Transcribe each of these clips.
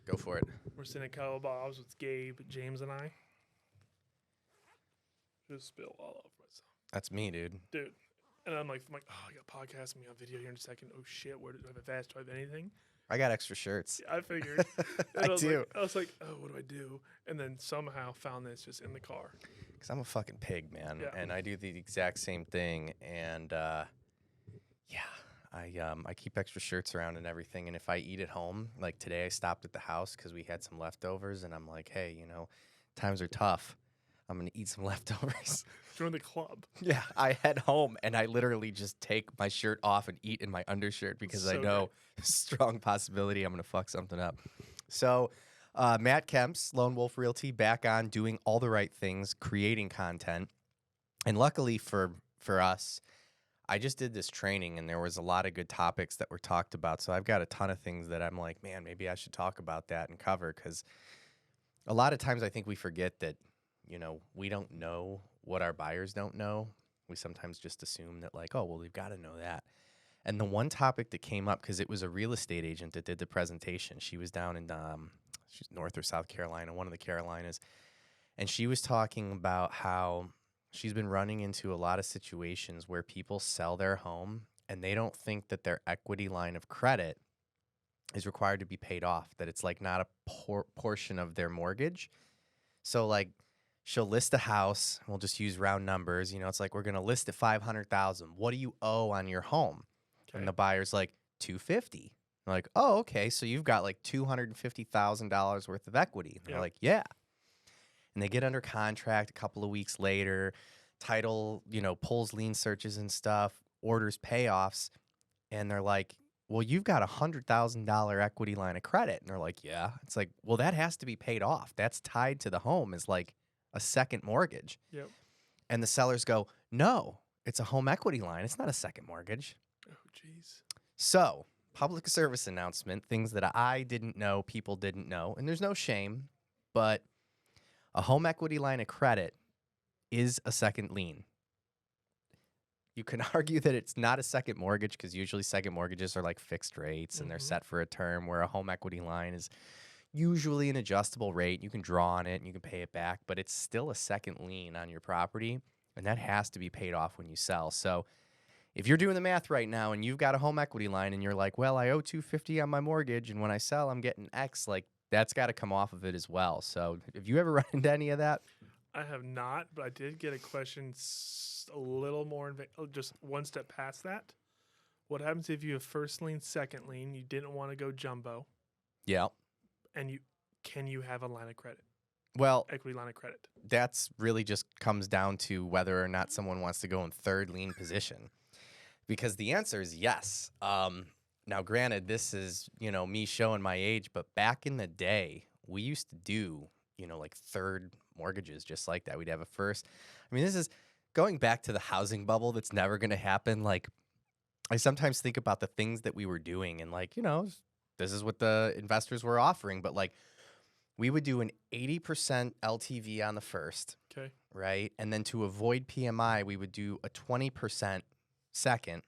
Go for it. We're sitting at Kyle Bob's with Gabe, James, and I. Just spill all over myself. That's me, dude. Dude. And I'm like, oh, I got podcast, I'm on video here in a second. Oh shit, where do I have a vest? Do I have anything? I got extra shirts. Yeah, I figured. I do. I was like, oh, what do I do? And then somehow found this just in the car. Because I'm a fucking pig, man. Yeah. And I do the exact same thing. And I keep extra shirts around and everything. And if I eat at home, like today I stopped at the house because we had some leftovers. And I'm like, hey, times are tough. I'm going to eat some leftovers. Join the club. Yeah, I head home and I literally just take my shirt off and eat in my undershirt because I know strong possibility I'm going to fuck something up. So Matt Kemps, Lone Wolf Realty, back on doing all the right things, creating content. And luckily for us, I just did this training and there was a lot of good topics that were talked about. So I've got a ton of things that I'm like, man, maybe I should talk about that and cover, because a lot of times I think we forget that, we don't know what our buyers don't know. We sometimes just assume that like, oh, well, we've got to know that. And the one topic that came up, because it was a real estate agent that did the presentation. She was down in she's North or South Carolina, one of the Carolinas. And she was talking about how she's been running into a lot of situations where people sell their home and they don't think that their equity line of credit is required to be paid off, that it's like not a portion of their mortgage. So like, she'll list a house. We'll just use round numbers. It's like, we're going to list at $500,000. What do you owe on your home? Okay. And the buyer's like, $250,000. Like, oh, okay. So you've got like $250,000 worth of equity. And they're like, yeah. And they get under contract a couple of weeks later. Title, pulls lien searches and stuff, orders payoffs. And they're like, well, you've got $100,000 equity line of credit. And they're like, yeah. It's like, well, that has to be paid off. That's tied to the home as like a second mortgage. Yep. And the sellers go, no, it's a home equity line. It's not a second mortgage. Oh, jeez. So, public service announcement, things that I didn't know, people didn't know, and there's no shame, but a home equity line of credit is a second lien. You can argue that it's not a second mortgage because usually second mortgages are like fixed rates and they're set for a term, where a home equity line is usually an adjustable rate. You can draw on it and you can pay it back, but it's still a second lien on your property, and that has to be paid off when you sell. So if you're doing the math right now and you've got a home equity line and you're like, well, I owe $250 on my mortgage and when I sell I'm getting X, like that's got to come off of it as well. So have you ever run into any of that? I have not, but I did get a question a little more, just one step past that. What happens if you have first lien, second lien, you didn't want to go jumbo? Yeah. And can you have a line of credit? Well, equity line of credit. That's really just comes down to whether or not someone wants to go in third lien position, because the answer is yes. Now, granted, this is, me showing my age, but back in the day, we used to do, like third mortgages just like that. We'd have a first. I mean, this is going back to the housing bubble that's never going to happen. Like, I sometimes think about the things that we were doing and like, this is what the investors were offering, but like we would do an 80% LTV on the first, okay, right? And then to avoid PMI, we would do a 20% second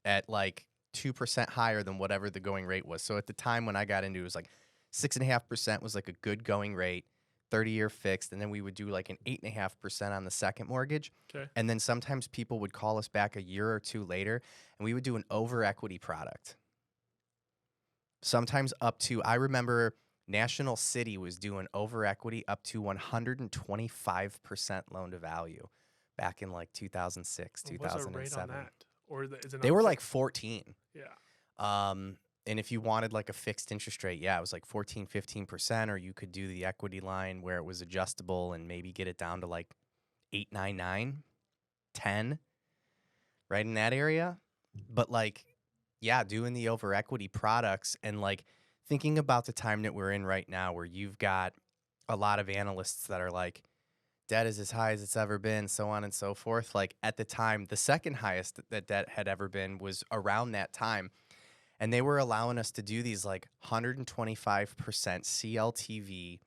at like 2% higher than whatever the going rate was. So at the time when I got into it, was like 6.5% was like a good going rate, 30-year fixed, and then we would do like an 8.5% on the second mortgage. Okay. And then sometimes people would call us back a year or two later, and we would do an over equity product. Sometimes up to, I remember National City was doing over equity up to 125% loan to value back in like 2006, 2007. What's our rate on that? Or is it they were like 14. Yeah. And if you wanted like a fixed interest rate, yeah, it was like 14, 15%, or you could do the equity line where it was adjustable and maybe get it down to like 8, 9, 9, 10, right in that area. But like, yeah, doing the over equity products and like thinking about the time that we're in right now, where you've got a lot of analysts that are like, debt is as high as it's ever been, so on and so forth. Like at the time, the second highest that debt had ever been was around that time. And they were allowing us to do these like 125% CLTV,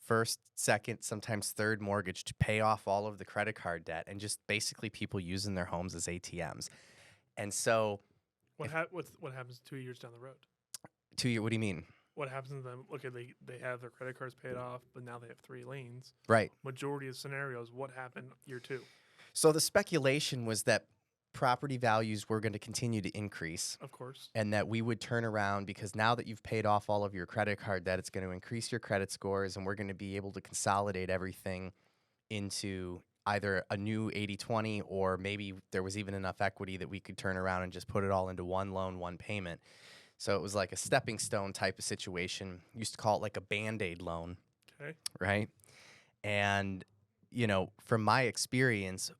first, second, sometimes third mortgage to pay off all of the credit card debt, and just basically people using their homes as ATMs. And so what happens 2 years down the road? 2 year, what do you mean? what happens to them? Okay, they have their credit cards paid off, but now they have 3 liens. Right. Majority of scenarios, what happened year 2? So the speculation was that property values were going to continue to increase. Of course. And that we would turn around because now that you've paid off all of your credit card debt, it's going to increase your credit scores, and we're going to be able to consolidate everything into either a new 80/20, or maybe there was even enough equity that we could turn around and just put it all into one loan, one payment. So it was like a stepping stone type of situation. Used to call it like a Band-Aid loan, Okay. right? And, from my experience,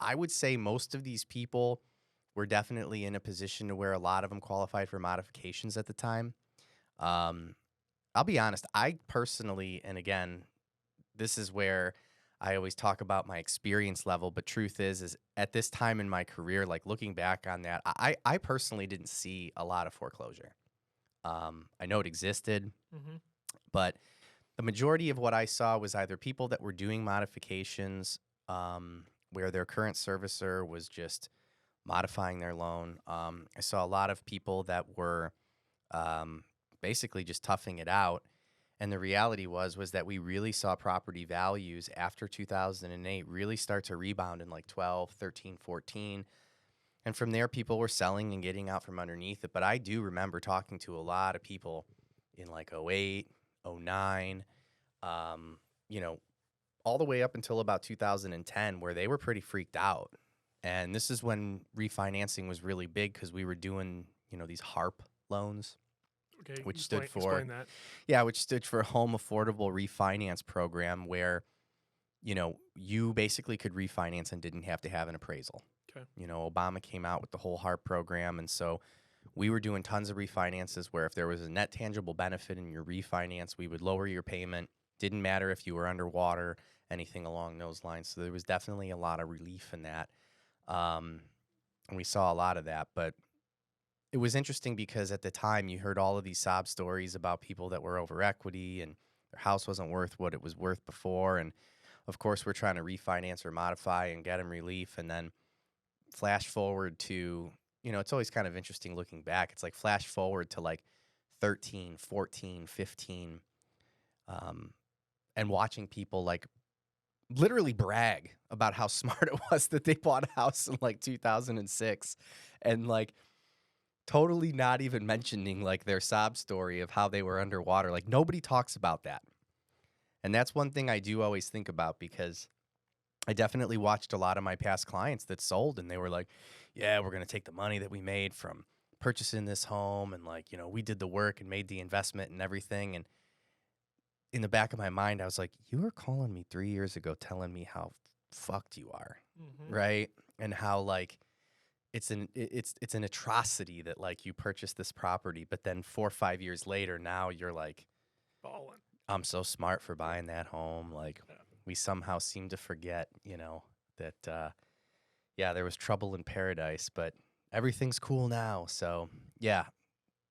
I would say most of these people were definitely in a position to where a lot of them qualified for modifications at the time. I'll be honest, I personally, and again, this is where I always talk about my experience level, but truth is at this time in my career, like looking back on that, I personally didn't see a lot of foreclosure. I know it existed, Mm-hmm. but the majority of what I saw was either people that were doing modifications where their current servicer was just modifying their loan. I saw a lot of people that were basically just toughing it out. And the reality was that we really saw property values after 2008 really start to rebound in like 12, 13, 14. And from there, people were selling and getting out from underneath it. But I do remember talking to a lot of people in like 08, 09, all the way up until about 2010, where they were pretty freaked out. And this is when refinancing was really big because we were doing, these HARP loans. Okay. Which stood for explain that. Yeah, which stood for Home Affordable Refinance Program, where, you basically could refinance and didn't have to have an appraisal. Okay. Obama came out with the whole HARP program, and so we were doing tons of refinances where if there was a net tangible benefit in your refinance, we would lower your payment. Didn't matter if you were underwater, anything along those lines. So there was definitely a lot of relief in that. And we saw a lot of that, but it was interesting because at the time you heard all of these sob stories about people that were over equity and their house wasn't worth what it was worth before. And of course, we're trying to refinance or modify and get them relief. And then flash forward to, it's always kind of interesting looking back. It's like flash forward to like 13, 14, 15, and watching people like literally brag about how smart it was that they bought a house in like 2006 and like totally not even mentioning like their sob story of how they were underwater. Like nobody talks about that. And that's one thing I do always think about because I definitely watched a lot of my past clients that sold and they were like, yeah, we're going to take the money that we made from purchasing this home and like, we did the work and made the investment and everything. And in the back of my mind, I was like, you were calling me 3 years ago telling me how fucked you are, right? And how like it's an atrocity that like you purchased this property, but then 4 or 5 years later, now you're like, balling. I'm so smart for buying that home. Like we somehow seem to forget, that there was trouble in paradise, but everything's cool now. So yeah,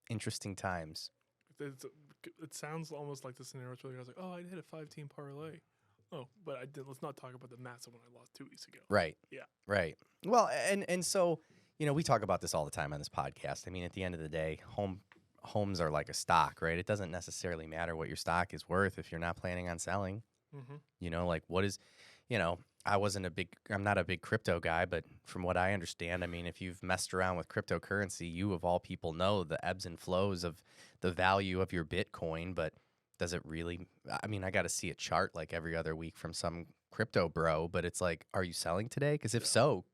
interesting times. It sounds almost like the scenario where I was like, oh, I hit a 5-team parlay. Oh, but I did. Let's not talk about the massive one I lost 2 weeks ago. Right. Yeah. Right. Well, and so, we talk about this all the time on this podcast. I mean, at the end of the day, homes are like a stock, right? It doesn't necessarily matter what your stock is worth if you're not planning on selling. Like what is, I'm not a big crypto guy, but from what I understand, I mean, if you've messed around with cryptocurrency, you of all people know the ebbs and flows of the value of your Bitcoin, but does it really, I mean, I got to see a chart like every other week from some crypto bro, but it's like, are you selling today? Because if so,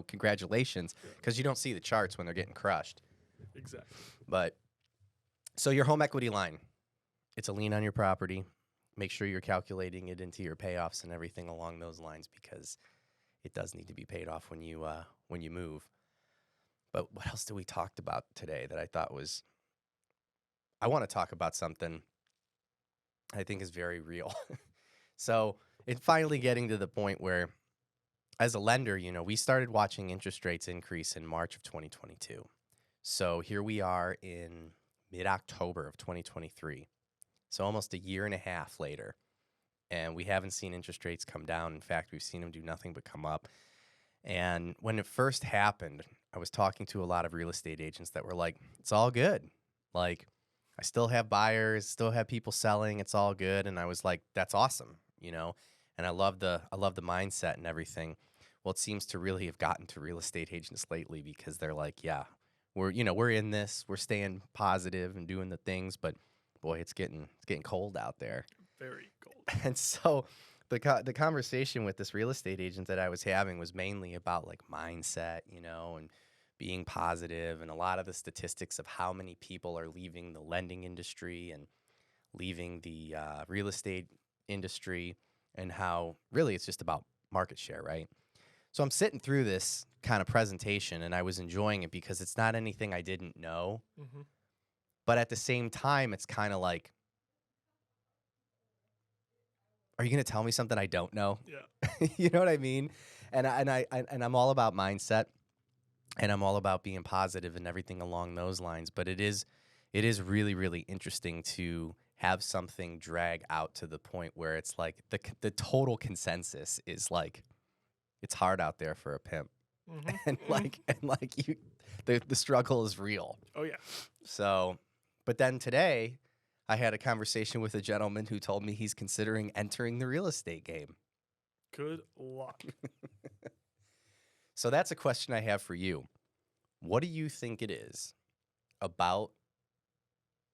congratulations, because you don't see the charts when they're getting crushed. Exactly. But so your home equity line, it's a lien on your property. Make sure you're calculating it into your payoffs and everything along those lines because it does need to be paid off when you move. But what else did we talk about today that I thought was, I want to talk about something I think is very real. So it's finally getting to the point where as a lender, we started watching interest rates increase in March of 2022. So here we are in mid-October of 2023. So almost a year and a half later, and we haven't seen interest rates come down. In fact, we've seen them do nothing but come up. And when it first happened, I was talking to a lot of real estate agents that were like, it's all good. Like, I still have buyers, still have people selling. It's all good. And I was like, that's awesome, and I love the mindset and everything. Well, it seems to really have gotten to real estate agents lately because they're like, yeah, we're in this, we're staying positive and doing the things, but boy, it's getting cold out there. Very cold. And so the conversation with this real estate agent that I was having was mainly about like mindset, and being positive, and a lot of the statistics of how many people are leaving the lending industry and leaving the real estate industry, and how really it's just about market share, right? So I'm sitting through this kind of presentation and I was enjoying it because it's not anything I didn't know, Mm-hmm. but at the same time, it's kind of like, are you going to tell me something I don't know? Yeah. You know what I mean? And I'm all about mindset, and I'm all about being positive and everything along those lines. But it is really, really interesting to have something drag out to the point where it's like the total consensus is like, it's hard out there for a pimp, Mm-hmm. and like you, the struggle is real. Oh yeah. So, but then today, I had a conversation with a gentleman who told me he's considering entering the real estate game. Good luck. So that's a question I have for you. What do you think it is about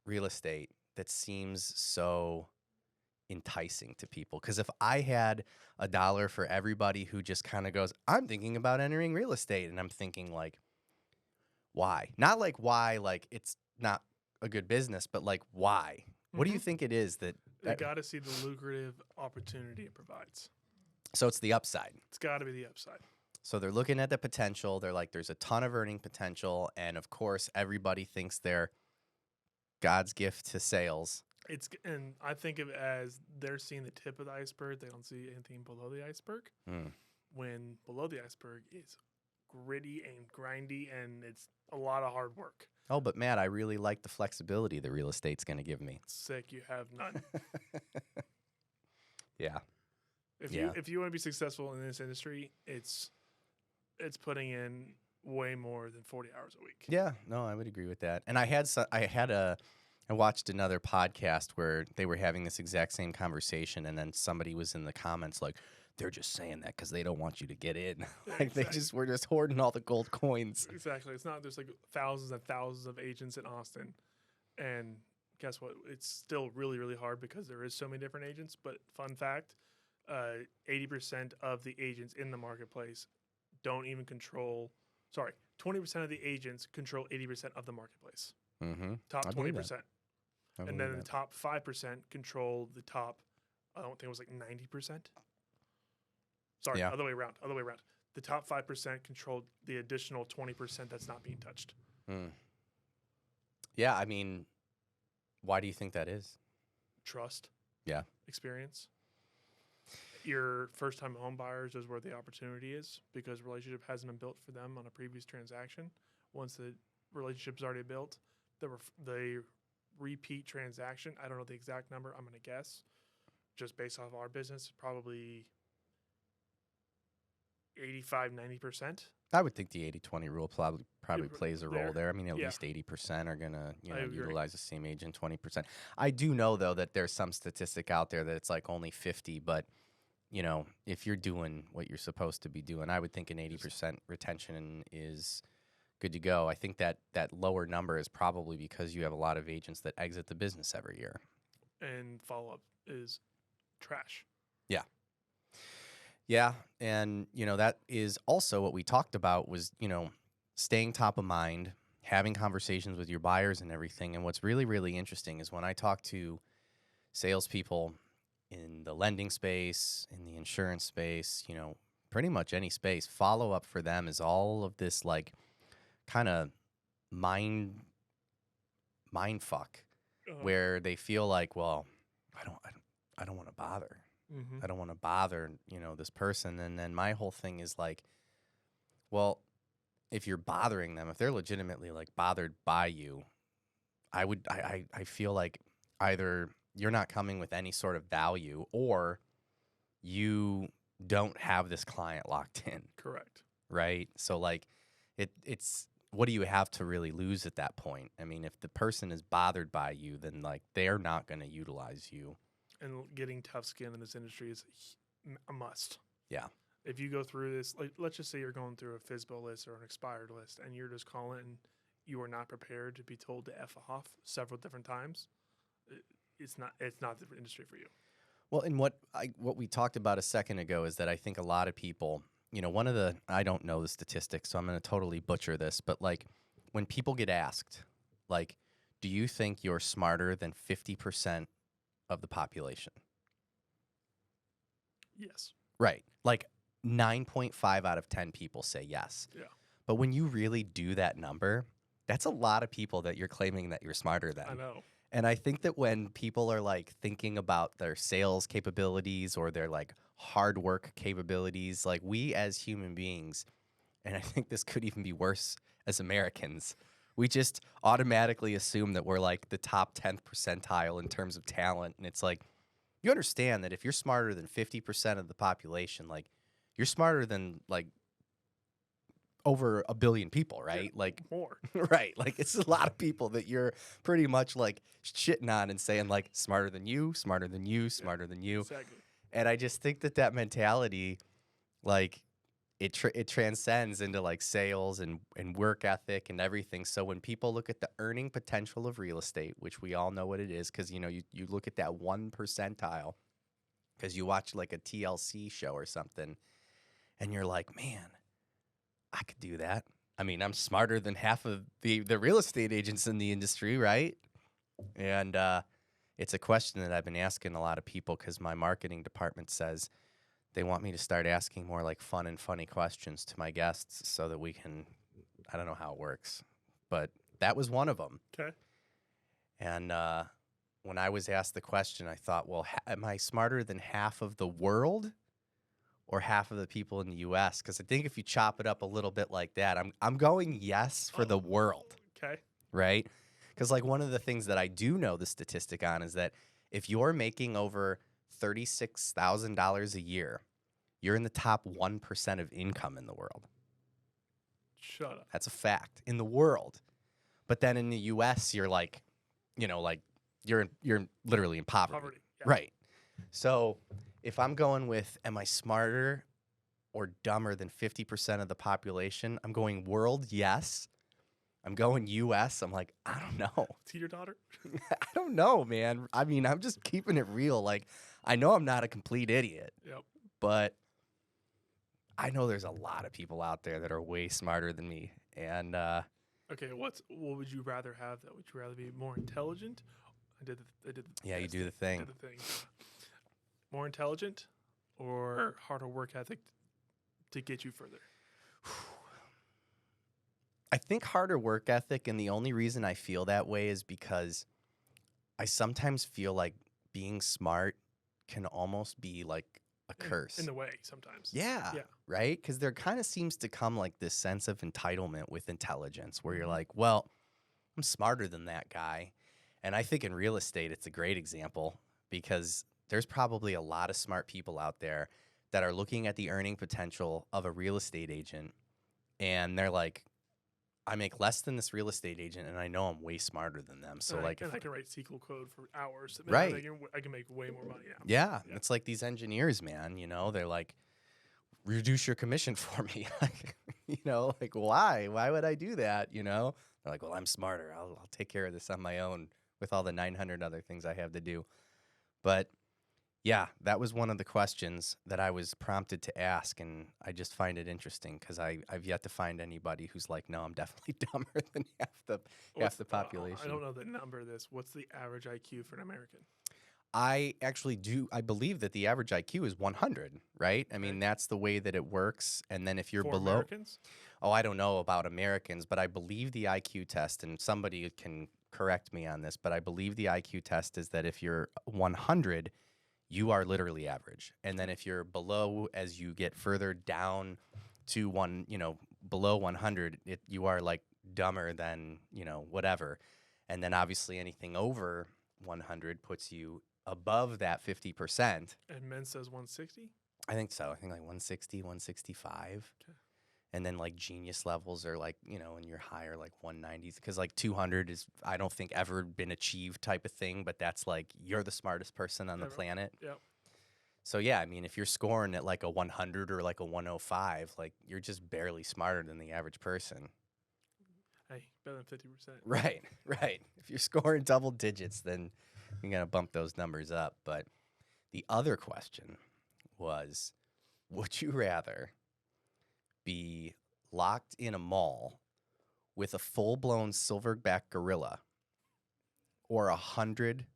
real estate that seems so enticing to people? Because if I had $1 for everybody who just kind of goes, I'm thinking about entering real estate, and I'm thinking like, why? Not like why, like it's not a good business, but like why? What do you Mhm. think it is that? They got to see the lucrative opportunity it provides. So it's the upside. It's got to be the upside. So they're looking at the potential. They're like, there's a ton of earning potential, and of course, everybody thinks they're God's gift to sales. And I think of it as they're seeing the tip of the iceberg. They don't see anything below the iceberg. Mm. When below the iceberg is gritty and grindy, and it's a lot of hard work. Oh, but Matt, I really like the flexibility the real estate's going to give me. Sick, you have none. Yeah. If Yeah. you want to be successful in this industry, it's putting in way more than 40 hours a week. Yeah, no, I would agree with that. And I watched another podcast where they were having this exact same conversation, and then somebody was in the comments like, they're just saying that because they don't want you to get in. Like we're just hoarding all the gold coins. Exactly. It's not, there's like thousands and thousands of agents in Austin. And guess what? It's still really, really hard because there is so many different agents. But fun fact, 80% of the agents in the marketplace don't even control, 20% of the agents control 80% of the marketplace. Mm-hmm. Top I believe 20%. that. And then the top 5% control the top, I don't think it was like 90%. Sorry, Yeah. other way around. The top 5% controlled the additional 20% that's not being touched. Mm. Yeah, I mean, why do you think that is? Trust. Yeah. Experience. Your first-time home buyers is where the opportunity is because relationship hasn't been built for them on a previous transaction. Once the relationship's already built, the repeat transaction, I don't know the exact number, I'm going to guess, just based off our business, probably 85-90%. I would think the 80-20 rule probably plays a role there. there. I mean, at Yeah. least 80% are going to I agree. utilize the same agent, 20%. I do know, though, that there's some statistic out there that it's like only 50, but, if you're doing what you're supposed to be doing, I would think an 80% retention is good to go. I think that lower number is probably because you have a lot of agents that exit the business every year. And follow-up is trash. Yeah. Yeah, and that is also what we talked about was, staying top of mind, having conversations with your buyers and everything. And what's really, really interesting is when I talk to salespeople in the lending space, in the insurance space, pretty much any space, follow up for them is all of this like kind of mind fuck where they feel like, well, I don't want to bother. Mm-hmm. I don't want to bother, this person. And then my whole thing is like, well, if you're bothering them, if they're legitimately like bothered by you, I feel like either you're not coming with any sort of value or you don't have this client locked in. Correct. Right. So like it's what do you have to really lose at that point? I mean, if the person is bothered by you, then like they're not going to utilize you. And getting tough skin in this industry is a must. Yeah. If you go through this, like let's just say you're going through a FSBO list or an expired list, and you're just calling and you are not prepared to be told to F off several different times, it's not the industry for you. Well, and what we talked about a second ago is that I think a lot of people, I don't know the statistics, so I'm going to totally butcher this, but like when people get asked, like, do you think you're smarter than 50% of the population? Yes. Right. Like 9.5 out of 10 people say yes. Yeah. But when you really do that number, that's a lot of people that you're claiming that you're smarter than. I know. And I think that when people are like thinking about their sales capabilities or their like hard work capabilities, like we as human beings, and I think this could even be worse as Americans, we just automatically assume that we're like the top 10th percentile in terms of talent. And it's like, you understand that if you're smarter than 50% of the population, like you're smarter than like over 1 billion people, right? Yeah, like more. Right. Like it's a lot of people that you're pretty much like shitting on and saying like smarter than you, smarter than you, smarter than you. Exactly. And I just think that mentality, like it transcends into like sales and work ethic and everything. So when people look at the earning potential of real estate, which we all know what it is, because, you look at that 1 percentile because you watch like a TLC show or something and you're like, man, I could do that. I mean, I'm smarter than half of the real estate agents in the industry, right? And it's a question that I've been asking a lot of people because my marketing department says they want me to start asking more like fun and funny questions to my guests so that we can, I don't know how it works, but that was one of them. Okay. And when I was asked the question, I thought, well, am I smarter than half of the world? Or half of the people in the U.S. Because I think if you chop it up a little bit like that, I'm going yes for the world, Okay. right? Because like one of the things that I do know the statistic on is that if you're making over $36,000 a year, you're in the top 1% of income in the world. Shut up. That's a fact in the world. But then in the U.S., you're like, you're literally in poverty. Yeah. Right. So if I'm going with, am I smarter or dumber than 50% of the population? I'm going world, yes. I'm going U.S. I'm like, I don't know. Teeter-totter? I don't know, man. I mean, I'm just keeping it real. Like, I know I'm not a complete idiot. Yep. But I know there's a lot of people out there that are way smarter than me. And okay, what would you rather have? That would you rather be more intelligent? I did the yeah, you do the I thing. did the thing. More intelligent or harder work ethic to get you further? I think harder work ethic, and the only reason I feel that way is because I sometimes feel like being smart can almost be like a curse. In the way sometimes. Yeah. Right? Because there kind of seems to come like this sense of entitlement with intelligence where you're like, well, I'm smarter than that guy. And I think in real estate, it's a great example because there's probably a lot of smart people out there that are looking at the earning potential of a real estate agent and they're like, I make less than this real estate agent and I know I'm way smarter than them. So and like, I can write SQL code for hours. Right. I can make way more money now. Yeah. It's like these engineers, man, they're like, reduce your commission for me. Like, why? Why would I do that? They're like, well, I'm smarter. I'll take care of this on my own with all the 900 other things I have to do. But yeah, that was one of the questions that I was prompted to ask, and I just find it interesting because I've yet to find anybody who's like, no, I'm definitely dumber than half the population. I don't know the number of this. What's the average IQ for an American? I actually do. I believe that the average IQ is 100, right? I mean, that's the way that it works. And then if you're for below, Americans? Oh, I don't know about Americans, but I believe the IQ test, and somebody can correct me on this, but I believe the IQ test is that if you're 100, you are literally average. And then if you're below, as you get further down to below 100, you are like dumber than, whatever. And then obviously anything over 100 puts you above that 50%. And men says 160? I think so. I think like 160, 165. Okay. And then like genius levels are like, you know, in your higher like 190s, because like 200 is, I don't think, ever been achieved type of thing, but that's like you're the smartest person on the planet. Yep. So yeah, I mean, if you're scoring at like a 100 or like a 105, like you're just barely smarter than the average person. Hey, better than 50%. Right, right. If you're scoring double digits, then you're going to bump those numbers up. But the other question was, would you rather be locked in a mall with a full-blown silverback gorilla or 100,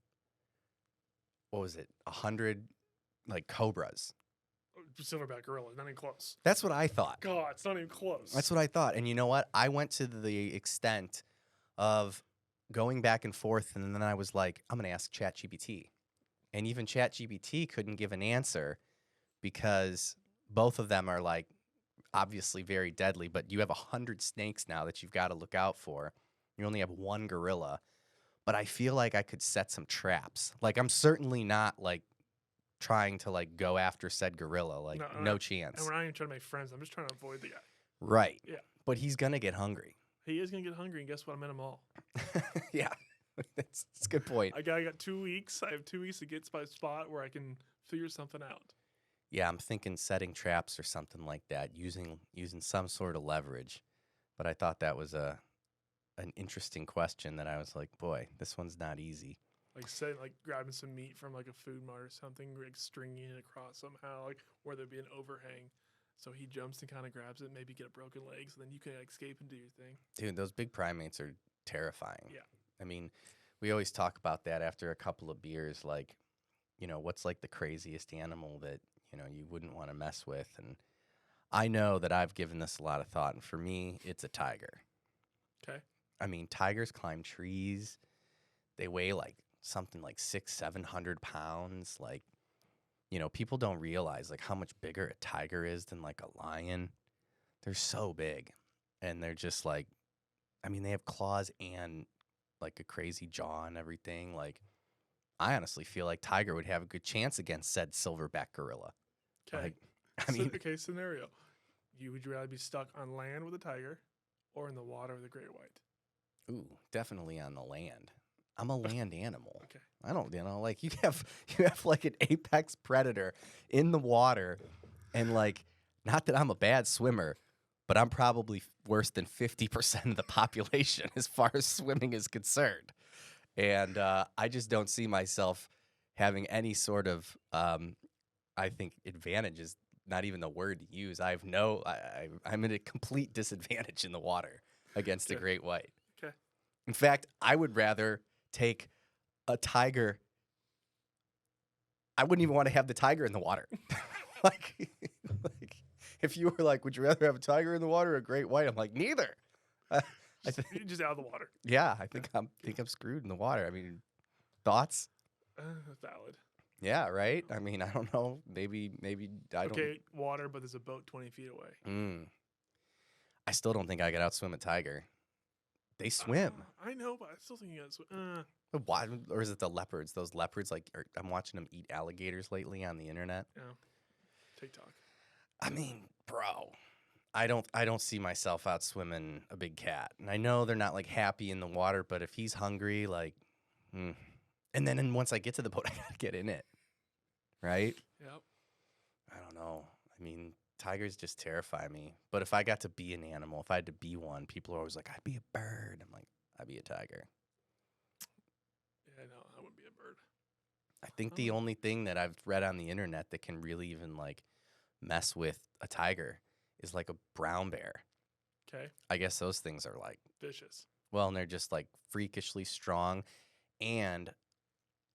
what was it, 100 like cobras? Silverback gorilla, not even close. That's what I thought. God, it's not even close. That's what I thought. And you know what? I went to the extent of going back and forth, and then I was like, I'm going to ask ChatGPT. And even ChatGPT couldn't give an answer because both of them are like obviously very deadly, but you have 100 snakes now that you've got to look out for. You only have one gorilla. But I feel like I could set some traps. Like, I'm certainly not like trying to like go after said gorilla. Like, no chance. And we're not even trying to make friends. I'm just trying to avoid the guy. Right. Yeah. But he's going to get hungry. He is going to get hungry, and guess what? I'm in a mall. Yeah. That's a good point. I got 2 weeks. I have 2 weeks to get to my spot where I can figure something out. Yeah, I'm thinking setting traps or something like that, using some sort of leverage. But I thought that was an interesting question that I was like, boy, this one's not easy. Like grabbing some meat from like a food mart or something, like stringing it across somehow, like where there'd be an overhang. So he jumps and kind of grabs it, maybe get a broken leg, so then you can escape and do your thing. Dude, those big primates are terrifying. Yeah. I mean, we always talk about that after a couple of beers, like, you know, what's like the craziest animal that, you know, you wouldn't want to mess with. And I know that I've given this a lot of thought, and for me, it's a tiger. Okay. I mean, tigers climb trees. They weigh like something like 600-700 pounds. Like, you know, people don't realize like how much bigger a tiger is than like a lion. They're so big, and they're just like, I mean, they have claws and like a crazy jaw and everything. Like, I honestly feel like tiger would have a good chance against said silverback gorilla. Okay. Like, I mean, okay, scenario. Would you rather be stuck on land with a tiger or in the water with a great white? ooh, definitely on the land. I'm a land animal. Okay. I don't, you know, like you have like an apex predator in the water, and like, not that I'm a bad swimmer, but I'm probably worse than 50% of the population as far as swimming is concerned. And I just don't see myself having any sort of, I think advantage is not even the word to use. I'm at a complete disadvantage in the water against a great white. Okay. In fact, I would rather take a tiger. I wouldn't even want to have the tiger in the water. like, if you were like, would you rather have a tiger in the water or a great white? I'm like, neither. You're just out of the water. Yeah, I think I'm screwed in the water. I mean, thoughts? Valid. Yeah, right. I mean, I don't know. Maybe I don't. Okay, water, but there's a boat 20 feet away. I still don't think I could outswim a tiger. They swim. I know, but I still think you got to swim. Why? Or is it the leopards? Those leopards, like, I'm watching them eat alligators lately on the internet. Yeah. TikTok. I mean, bro, I don't see myself out swimming a big cat. And I know they're not like happy in the water, but if he's hungry, like, and then once I get to the boat, I gotta get in it, right? Yep. I don't know. I mean, tigers just terrify me. But if I got to be an animal, if I had to be one, people are always like, I'd be a bird. I'm like, I'd be a tiger. Yeah, no, I wouldn't be a bird. I think the only thing that I've read on the internet that can really even like mess with a tiger is like a brown bear. Okay. I guess those things are like Vicious. well, and they're just like freakishly strong. And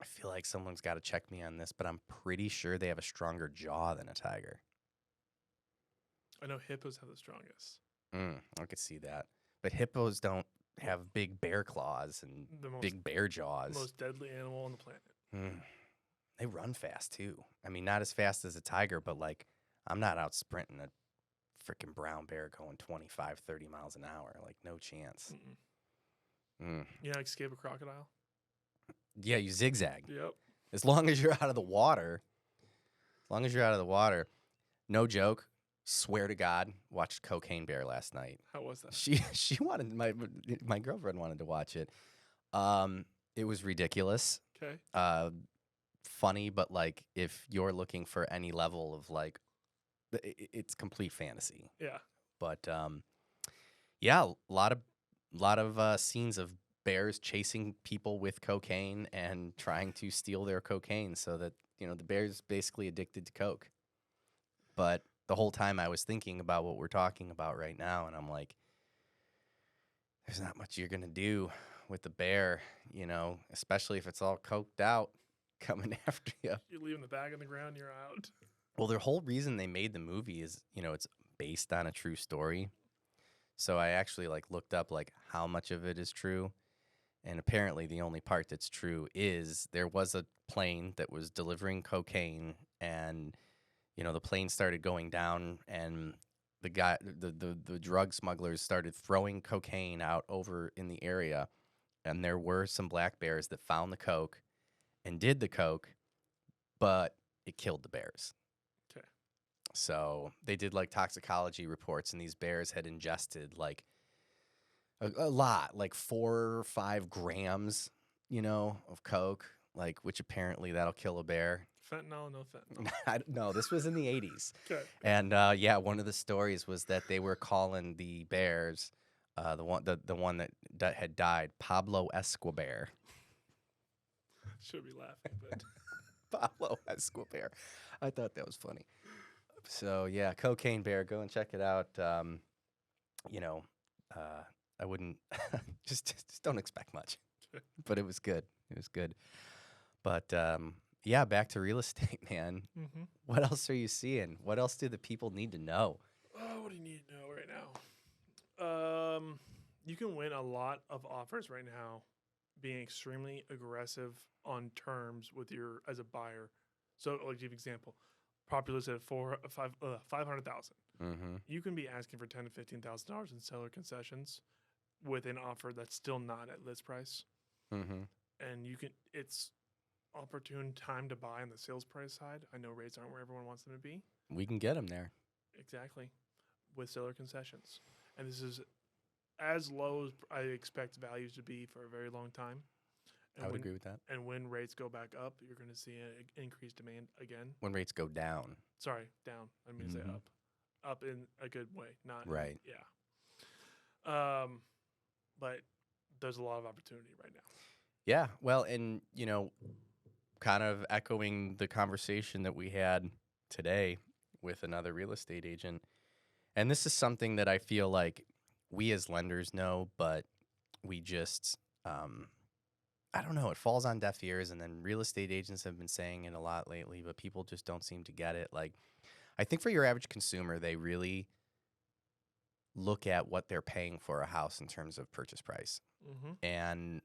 I feel like someone's got to check me on this, but I'm pretty sure they have a stronger jaw than a tiger. I know hippos have the strongest. I could see that. But hippos don't have big bear claws and big bear jaws. Most deadly animal on the planet. They run fast, too. I mean, not as fast as a tiger, but, like, I'm not out sprinting a freaking brown bear going 25, 30 miles an hour. Like, no chance. You know how to escape a crocodile? Yeah, you zigzag. Yep. As long as you're out of the water, no joke, Swear to God, watched Cocaine Bear last night. How was that? She wanted my girlfriend wanted to watch it. It was ridiculous. Okay. Funny, but like if you're looking for any level of like, it's complete fantasy. Yeah. But yeah, a lot of scenes of bears chasing people with cocaine and trying to steal their cocaine, so that the bear's basically addicted to coke. But the whole time I was thinking about what we're talking about right now, and I'm like, there's not much you're gonna do with the bear, especially if it's all coked out coming after you. You're leaving the bag on the ground, you're out. Well, their whole reason they made the movie is, it's based on a true story. So I actually looked up how much of it is true. And apparently the only part that's true is there was a plane that was delivering cocaine, and the plane started going down, and the drug smugglers started throwing cocaine out over in the area, and there were some black bears that found the coke and did the coke, but it killed the bears. Okay. So they did toxicology reports, and these bears had ingested a lot, 4 or 5 grams, of coke, which apparently that'll kill a bear. Fentanyl, no fentanyl. No, this was in the 80s. Okay. And one of the stories was that they were calling the bears, the one that had died, Pablo Escobar. Should be laughing, but Pablo Escobar. I thought that was funny. So yeah, Cocaine Bear, go and check it out. I wouldn't just don't expect much, but it was good. It was good. But yeah, back to real estate, man. Mm-hmm. What else are you seeing? What else do the people need to know? Oh, what do you need to know right now? You can win a lot of offers right now, being extremely aggressive on terms with your as a buyer. So, I'll give you an example. Property listed at 500,000. Mm-hmm. You can be asking for $10,000 to $15,000 in seller concessions with an offer that's still not at list price. Mm-hmm. And it's opportune time to buy on the sales price side. I know rates aren't where everyone wants them to be. We can get them there. Exactly. With seller concessions. And this is as low as I expect values to be for a very long time. And I would agree with that. And when rates go back up, you're going to see an increased demand again. When rates go down. Sorry, down. I mean to say up. Up in a good way, not right. Yeah. But there's a lot of opportunity right now. Yeah. Well, and kind of echoing the conversation that we had today with another real estate agent. And this is something that I feel like we as lenders know, but we just, I don't know, it falls on deaf ears. And then real estate agents have been saying it a lot lately, but people just don't seem to get it. I think for your average consumer, they really look at what they're paying for a house in terms of purchase price. Mm-hmm. And,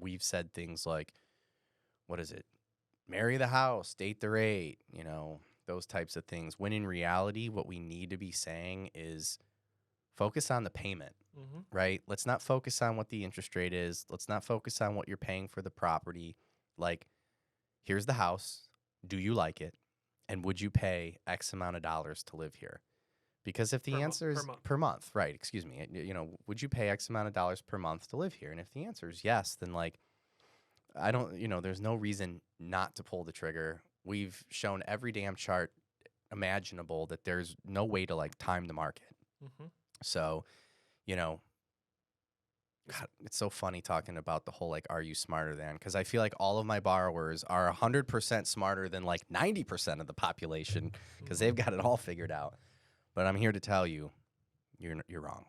we've said things like, what is it? Marry the house, date the rate, those types of things. When in reality, what we need to be saying is focus on the payment, right? Let's not focus on what the interest rate is. Let's not focus on what you're paying for the property. Here's the house. Do you like it? And would you pay X amount of dollars to live here? Because if the answer is per month, right? Excuse me. Would you pay X amount of dollars per month to live here? And if the answer is yes, then I don't, there's no reason not to pull the trigger. We've shown every damn chart imaginable that there's no way to time the market. Mm-hmm. So, God, it's so funny talking about the whole are you smarter than? Because I feel like all of my borrowers are 100% smarter than 90% of the population because they've got it all figured out. But I'm here to tell you, you're wrong.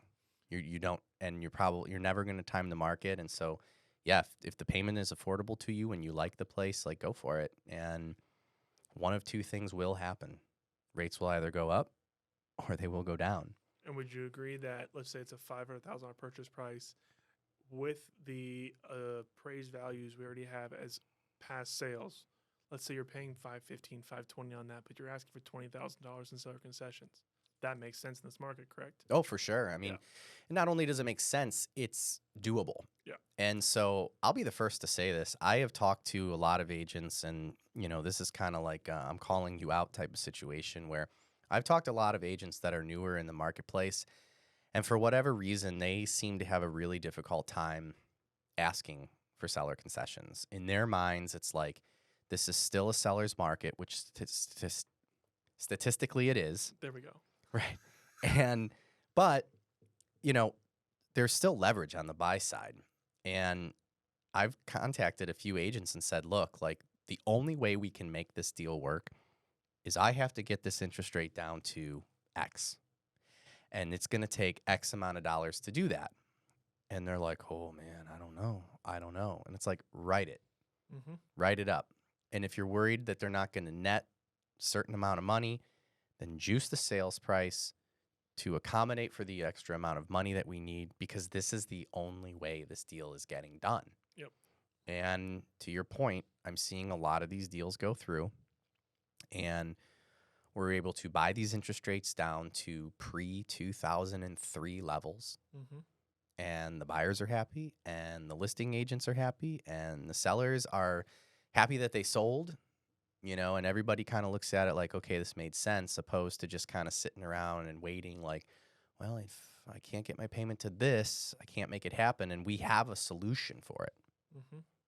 You don't, and you're never going to time the market. And so, yeah, if the payment is affordable to you and you like the place, go for it. And one of two things will happen: rates will either go up or they will go down. And would you agree that, let's say it's a $500,000 purchase price, with the appraised values we already have as past sales? Let's say you're paying $515,000, $520,000 on that, but you're asking for $20,000 in seller concessions. That makes sense in this market, correct? Oh, for sure. I mean, not only does it make sense, it's doable. Yeah. And so I'll be the first to say this. I have talked to a lot of agents, and, this is kind of I'm calling you out type of situation where I've talked to a lot of agents that are newer in the marketplace, and for whatever reason, they seem to have a really difficult time asking for seller concessions. In their minds, it's like this is still a seller's market, which statistically it is. There we go. Right. And, but, you know, there's still leverage on the buy side. And I've contacted a few agents and said, look, like the only way we can make this deal work is I have to get this interest rate down to X. And it's going to take X amount of dollars to do that. And they're like, oh man, I don't know. And it's like, write it. Write it up. And if you're worried that they're not going to net a certain amount of money, then juice the sales price to accommodate for the extra amount of money that we need, because this is the only way this deal is getting done. Yep. And to your point, I'm seeing a lot of these deals go through, and we're able to buy these interest rates down to pre-2003 levels. And the buyers are happy, and the listing agents are happy, and the sellers are happy that they sold, you know, and everybody kind of looks at it like, okay, this made sense, opposed to just kind of sitting around and waiting like, well, if I can't get my payment to this, I can't make it happen. And we have a solution for it.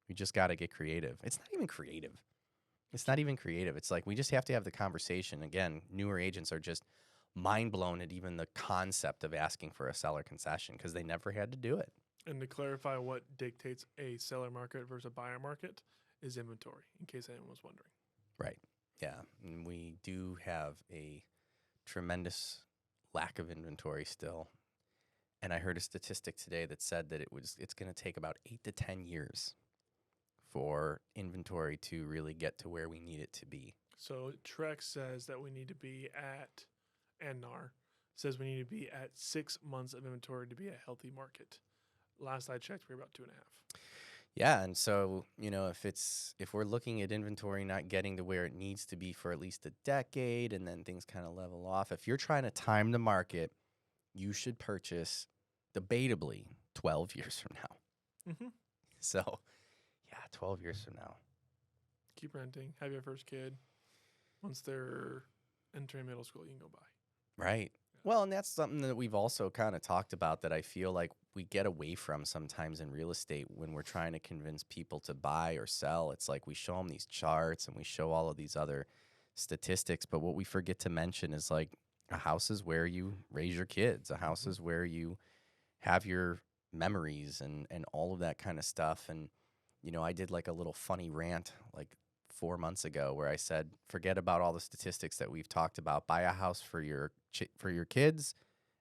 We just got to get creative. It's not even creative. It's like we just have to have the conversation. Again, newer agents are just mind blown at even the concept of asking for a seller concession because they never had to do it. And to clarify what dictates a seller market versus a buyer market is inventory, in case anyone was wondering. Right. Yeah. And we do have a tremendous lack of inventory still. And I heard a statistic today that said that it's going to take about 8 to 10 years for inventory to really get to where we need it to be. So Trex says that we need to be at, and NAR says we need to be at 6 months of inventory to be a healthy market. Last I checked, we were about 2.5. Yeah, and so, you know, if we're looking at inventory not getting to where it needs to be for at least a decade, and then things kind of level off, if you're trying to time the market, you should purchase debatably 12 years from now. So, yeah, 12 years from now. Keep renting, have your first kid. Once they're entering middle school, you can go buy. Right. Well, and that's something that we've also kind of talked about that I feel like we get away from sometimes in real estate when we're trying to convince people to buy or sell. It's like we show them these charts and we show all of these other statistics, but what we forget to mention is like a house is where you raise your kids. A house is where you have your memories and all of that kind of stuff. And, you know, I did like a little funny rant like 4 months ago where I said, forget about all the statistics that we've talked about. Buy a house for your kids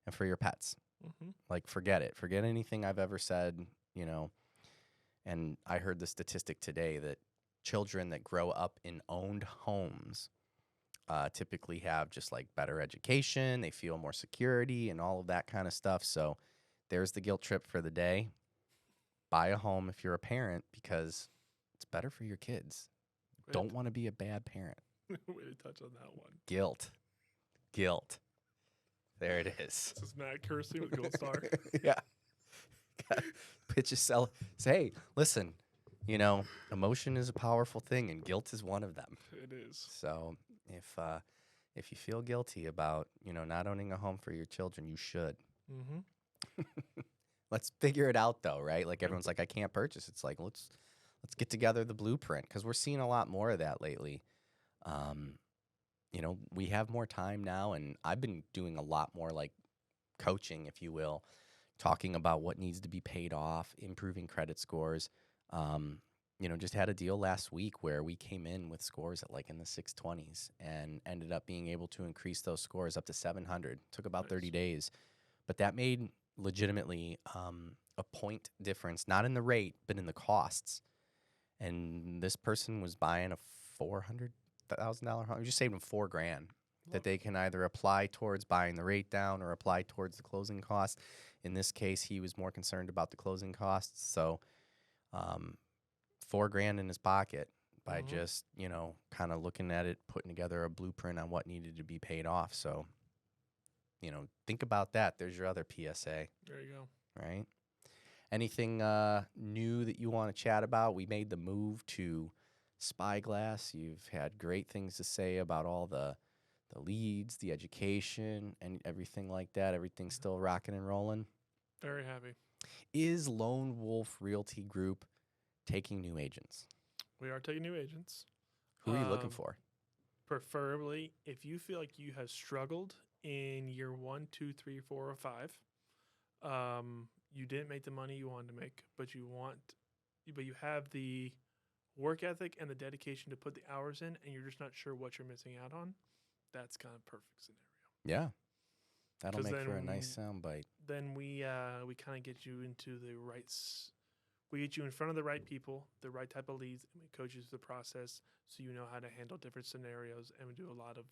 and for your pets. Like, forget it. Forget anything I've ever said, you know. And I heard the statistic today that children that grow up in owned homes typically have just like better education. They feel more security and all of that kind of stuff. So there's the guilt trip for the day. Buy a home if you're a parent because it's better for your kids. Don't want to be a bad parent. Way to touch on that one. Guilt. There it is. This is Matt Kirschling with Gold Star. Yeah. Pitch yourself. Say, hey, listen, you know, emotion is a powerful thing and guilt is one of them. It is. So if you feel guilty about, you know, not owning a home for your children, you should. Let's figure it out though, right? Like everyone's like, I can't purchase. It's like, let's get together the blueprint because we're seeing a lot more of that lately. You know, we have more time now, and I've been doing a lot more like coaching, if you will, talking about what needs to be paid off, improving credit scores. You know, just had a deal last week where we came in with scores at like in the 620s and ended up being able to increase those scores up to 700. Took about 30 days, but that made legitimately a point difference, not in the rate, but in the costs. And this person was buying a $400,000 home. We just saved them $4,000 that they can either apply towards buying the rate down or apply towards the closing costs. In this case, he was more concerned about the closing costs. So, $4,000 in his pocket by just, you know, kind of looking at it, putting together a blueprint on what needed to be paid off. So, you know, think about that. There's your other PSA. There you go. Right? Anything new that you want to chat about? We made the move to Spyglass. You've had great things to say about all the the leads, the education, and everything like that? Everything's still rocking and rolling? Very happy. Is Lone Wolf Realty Group taking new agents? We are taking new agents. Who are you looking Um, for? Preferably, if you feel like you have struggled in year 1, 2, 3, 4, or 5, you didn't make the money you wanted to make, but you have the work ethic and the dedication to put the hours in, and you're just not sure what you're missing out on, that's kind of perfect scenario. Yeah. That'll 'Cause make for a nice then- soundbite. Then we kind of get you into we get you in front of the right people, the right type of leads, and we coach you through the process so you know how to handle different scenarios, and we do a lot of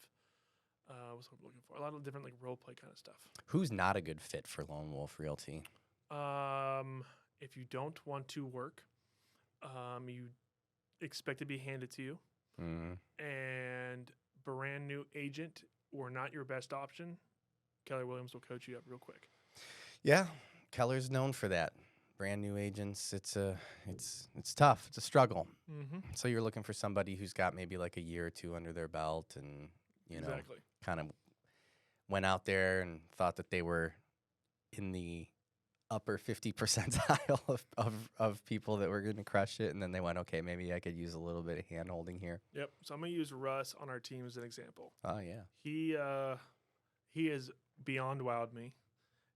what's what I'm looking for, a lot of different like role play kind of stuff. Who's not a good fit for Lone Wolf Realty? If you don't want to work, you expect to be handed to you, and brand new agent or not your best option, Keller Williams will coach you up real quick. Yeah, Keller's known for that. Brand new agents, it's tough. It's a struggle. Mm-hmm. So you're looking for somebody who's got maybe like a year or two under their belt, and Exactly. kind of went out there and thought that they were in the upper 50 percentile of people that were going to crush it, and then they went, okay, maybe I could use a little bit of hand holding here. Yep. So I'm gonna use Russ on our team as an example. Oh yeah. He has beyond wowed me.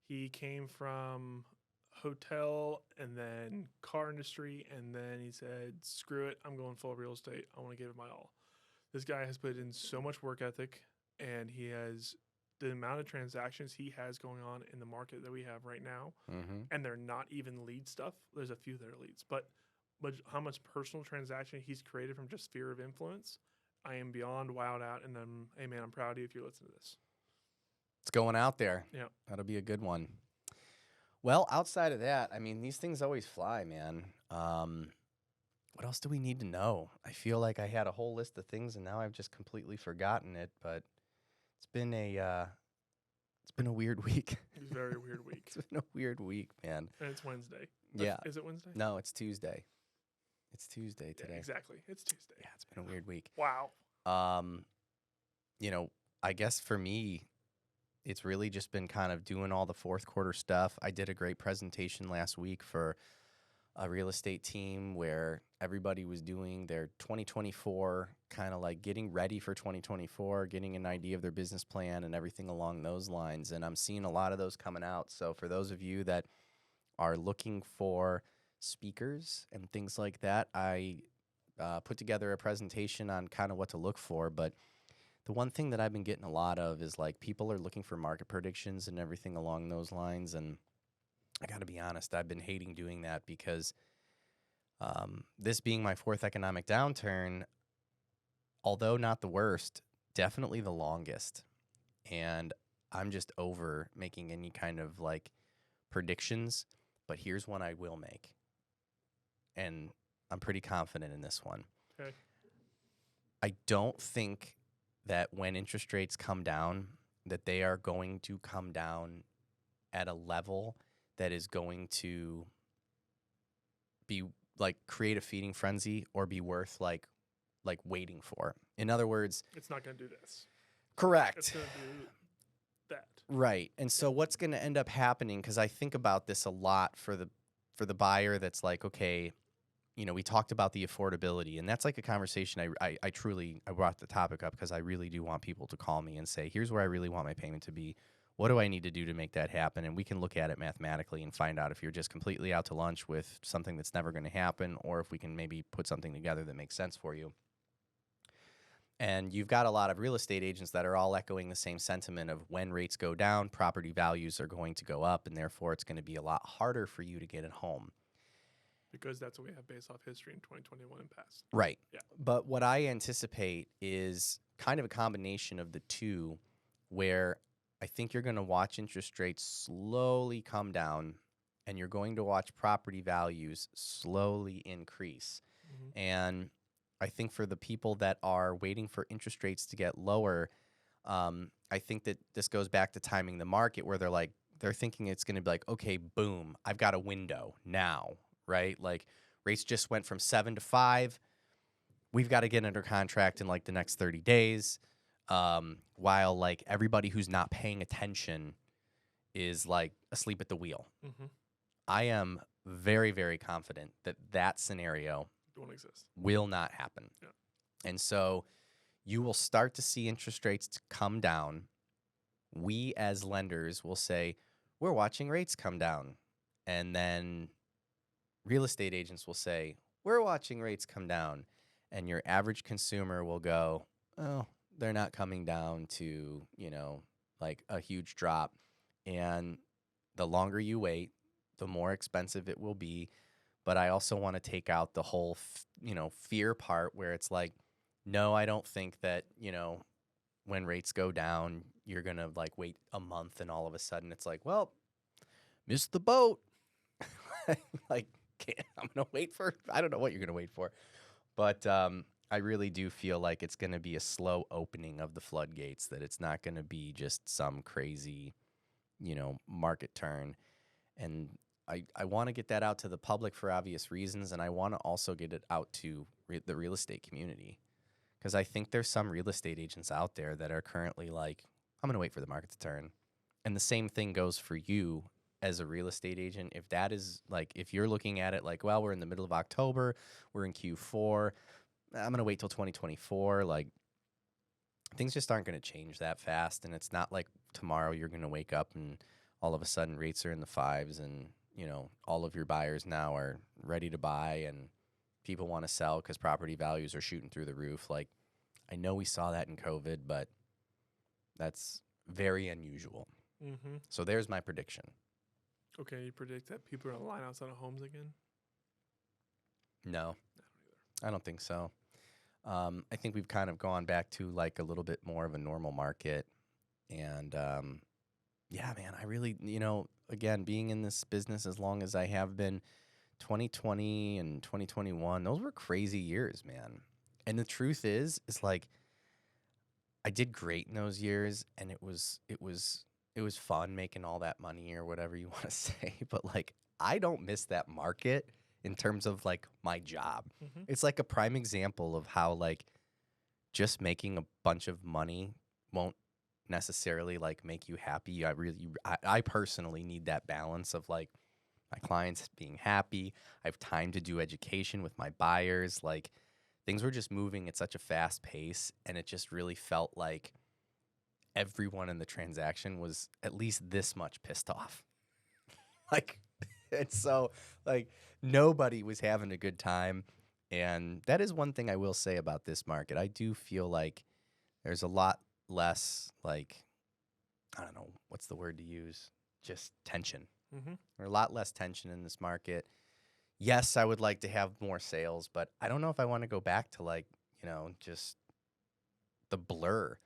He came from hotel and then car industry, and then he said, screw it, I'm going full real estate. I want to give it my all. This guy has put in so much work ethic, and he has the amount of transactions he has going on in the market that we have right now, and they're not even lead stuff. There's a few that are leads, but how much personal transaction he's created from just sphere of influence, I am beyond wowed out, and hey man, I'm proud of you if you listen to this. It's going out there. Yeah. That'll be a good one. Well, outside of that, I mean, these things always fly, man. What else do we need to know? I feel like I had a whole list of things, and now I've just completely forgotten it. But it's been a weird week. It's a very weird week. It's been a weird week, man. And it's Wednesday. Yeah. Is it Wednesday? No, it's Tuesday. It's Tuesday today. Yeah, exactly. It's Tuesday. Yeah, it's been a weird week. Wow. I guess for me, it's really just been kind of doing all the fourth quarter stuff. I did a great presentation last week for a real estate team where everybody was doing their 2024, kind of like getting ready for 2024, getting an idea of their business plan and everything along those lines. And I'm seeing a lot of those coming out. So for those of you that are looking for speakers and things like that, I put together a presentation on kind of what to look for. But the one thing that I've been getting a lot of is like people are looking for market predictions and everything along those lines. And I got to be honest, I've been hating doing that because this being my fourth economic downturn, although not the worst, definitely the longest. And I'm just over making any kind of like predictions. But here's one I will make. And I'm pretty confident in this one. Okay. I don't think that when interest rates come down, that they are going to come down at a level that is going to be like create a feeding frenzy or be worth like waiting for. In other words, it's not going to do this. Correct. It's going to do that. Right. And so what's going to end up happening, because I think about this a lot for the buyer that's like, okay, we talked about the affordability, and that's like a conversation I brought the topic up because I really do want people to call me and say, here's where I really want my payment to be. What do I need to do to make that happen? And we can look at it mathematically and find out if you're just completely out to lunch with something that's never going to happen, or if we can maybe put something together that makes sense for you. And you've got a lot of real estate agents that are all echoing the same sentiment of when rates go down, property values are going to go up, and therefore it's going to be a lot harder for you to get a home. Because that's what we have based off history in 2021 and past. Right. Yeah. But what I anticipate is kind of a combination of the two, where I think you're going to watch interest rates slowly come down, and you're going to watch property values slowly increase. Mm-hmm. And I think for the people that are waiting for interest rates to get lower, I think that this goes back to timing the market, where they're thinking it's going to be like, okay, boom, I've got a window now. Right? Like rates just went from 7 to 5. We've got to get under contract in like the next 30 days. while like everybody who's not paying attention is like asleep at the wheel. Mm-hmm. I am very, very confident that that scenario Won't exist. will not happen. Yeah. And so you will start to see interest rates come down. We as lenders will say, we're watching rates come down. And then real estate agents will say, we're watching rates come down. And your average consumer will go, oh, they're not coming down to, like a huge drop. And the longer you wait, the more expensive it will be. But I also want to take out the whole, fear part where it's like, no, I don't think that, when rates go down, you're going to like wait a month and all of a sudden it's like, well, missed the boat. Like, I'm going to wait for, I don't know what you're going to wait for. But I really do feel like it's going to be a slow opening of the floodgates, that it's not going to be just some crazy, market turn. And I want to get that out to the public for obvious reasons, and I want to also get it out to the real estate community, because I think there's some real estate agents out there that are currently like, I'm going to wait for the market to turn. And the same thing goes for you as a real estate agent. If that is like, if you're looking at it like, well, we're in the middle of October, we're in Q4, I'm going to wait till 2024, like, things just aren't going to change that fast. And it's not like tomorrow you're going to wake up and all of a sudden rates are in the fives and, all of your buyers now are ready to buy and people want to sell because property values are shooting through the roof. Like, I know we saw that in COVID, but that's very unusual. Mm-hmm. So there's my prediction. Okay, you predict that people are going to line outside of homes again? No, I don't think so. I think we've kind of gone back to like a little bit more of a normal market. And yeah, man, I really, again, being in this business as long as I have been, 2020 and 2021, those were crazy years, man. And the truth is like, I did great in those years, and it was fun making all that money or whatever you want to say. But like, I don't miss that market in terms of like my job. Mm-hmm. It's like a prime example of how like just making a bunch of money won't necessarily like make you happy. I personally need that balance of like my clients being happy. I have time to do education with my buyers. Like, things were just moving at such a fast pace, and it just really felt like everyone in the transaction was at least this much pissed off. Like, and so like nobody was having a good time. And that is one thing I will say about this market. I do feel like there's a lot less, like, I don't know, what's the word to use? Just tension. Mm-hmm. There's a lot less tension in this market. Yes, I would like to have more sales, but I don't know if I want to go back to like, just the blur.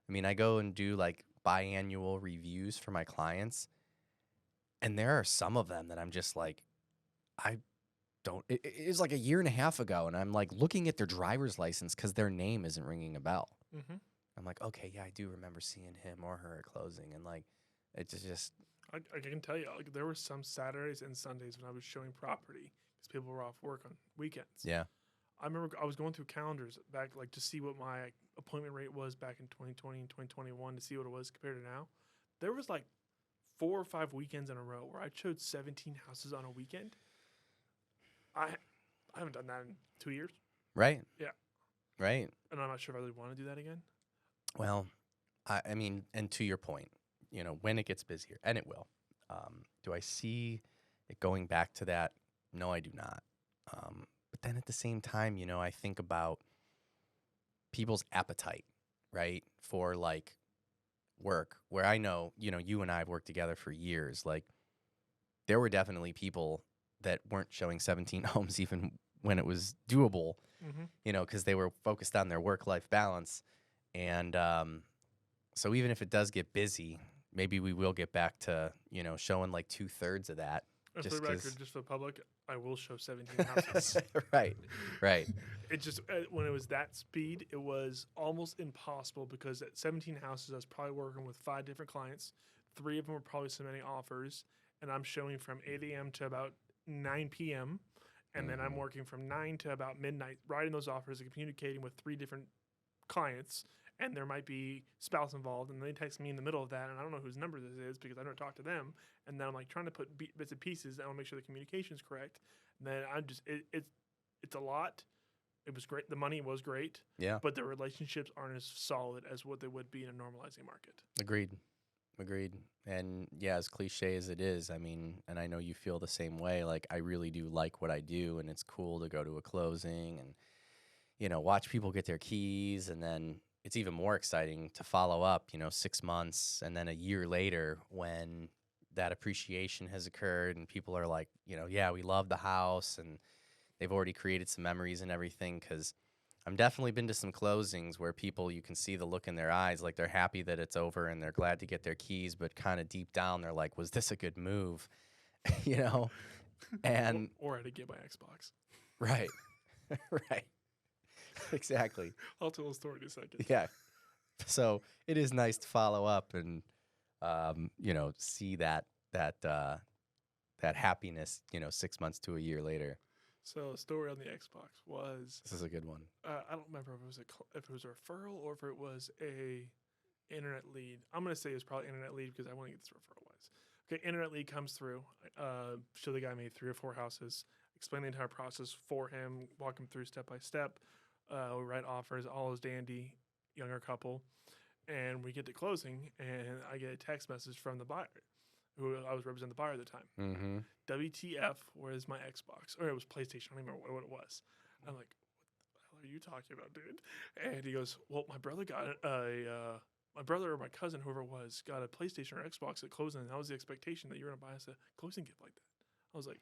I mean, I go and do like biannual reviews for my clients, and there are some of them that I'm just like, it's like a year and a half ago, and I'm like looking at their driver's license because their name isn't ringing a bell. Mm-hmm. I'm like, okay, yeah, I do remember seeing him or her at closing, and like, it's just. I can tell you, like, there were some Saturdays and Sundays when I was showing property because people were off work on weekends. Yeah. I remember I was going through calendars back, like, to see what my appointment rate was back in 2020 and 2021 to see what it was compared to now. There was like 4 or 5 weekends in a row where I showed 17 houses on a weekend. I haven't done that in 2 years. Right. Yeah. Right. And I'm not sure if I really want to do that again. Well, I mean, and to your point, when it gets busier, and it will, do I see it going back to that? No, I do not. But then at the same time, I think about people's appetite, right, for like work, where I know, you and I have worked together for years. Like, there were definitely people that weren't showing 17 homes even when it was doable, Mm-hmm. because they were focused on their work-life balance. And so even if it does get busy, maybe we will get back to, showing like 2/3 of that. And Just for the record, 'cause- just for the public, I will show 17 houses. Right. It just, when it was that speed, it was almost impossible because at 17 houses, I was probably working with 5 different clients. 3 of them were probably submitting offers, and I'm showing from 8 a.m. to about 9 p.m. And then I'm working from 9 to about midnight, writing those offers and communicating with 3 different clients. and there might be spouse involved, and they text me in the middle of that, and I don't know whose number this is because I don't talk to them, and then I'm like trying to put bits and pieces. I want to make sure the communication's correct. And then I'm just it's a lot. It was great. The money was great. Yeah. But the relationships aren't as solid as what they would be in a normalizing market. Agreed. And yeah, as cliche as it is, I mean, and I know you feel the same way. Like, I really do like what I do, and it's cool to go to a closing and, watch people get their keys. And then it's even more exciting to follow up, 6 months and then a year later when that appreciation has occurred and people are like, yeah, we love the house, and they've already created some memories and everything. Because I'm definitely been to some closings where people, you can see the look in their eyes, like they're happy that it's over and they're glad to get their keys, but kind of deep down they're like, was this a good move? And or I had to get my Xbox. Right. Right. Exactly. I'll tell a story in a second. Yeah. So it is nice to follow up and see that happiness 6 months to a year later. So, a story on the Xbox was... This is a good one. I don't remember if it was a referral or if it was a internet lead. I'm going to say it was probably internet lead because I want to get this referral wise. Okay, internet lead comes through. Show the guy made 3 or 4 houses. Explain the entire process for him. Walk him through step by step. We write offers. All is dandy. Younger couple. And we get to closing, and I get a text message from the buyer, who I was representing the buyer at the time. Mm-hmm. WTF, where's my Xbox? Or it was PlayStation, I don't even remember what it was. I'm like, what the hell are you talking about, dude? And he goes, well, my brother got my brother or my cousin, whoever it was, got a PlayStation or Xbox at closing, and that was the expectation that you were going to buy us a closing gift like that. I was like,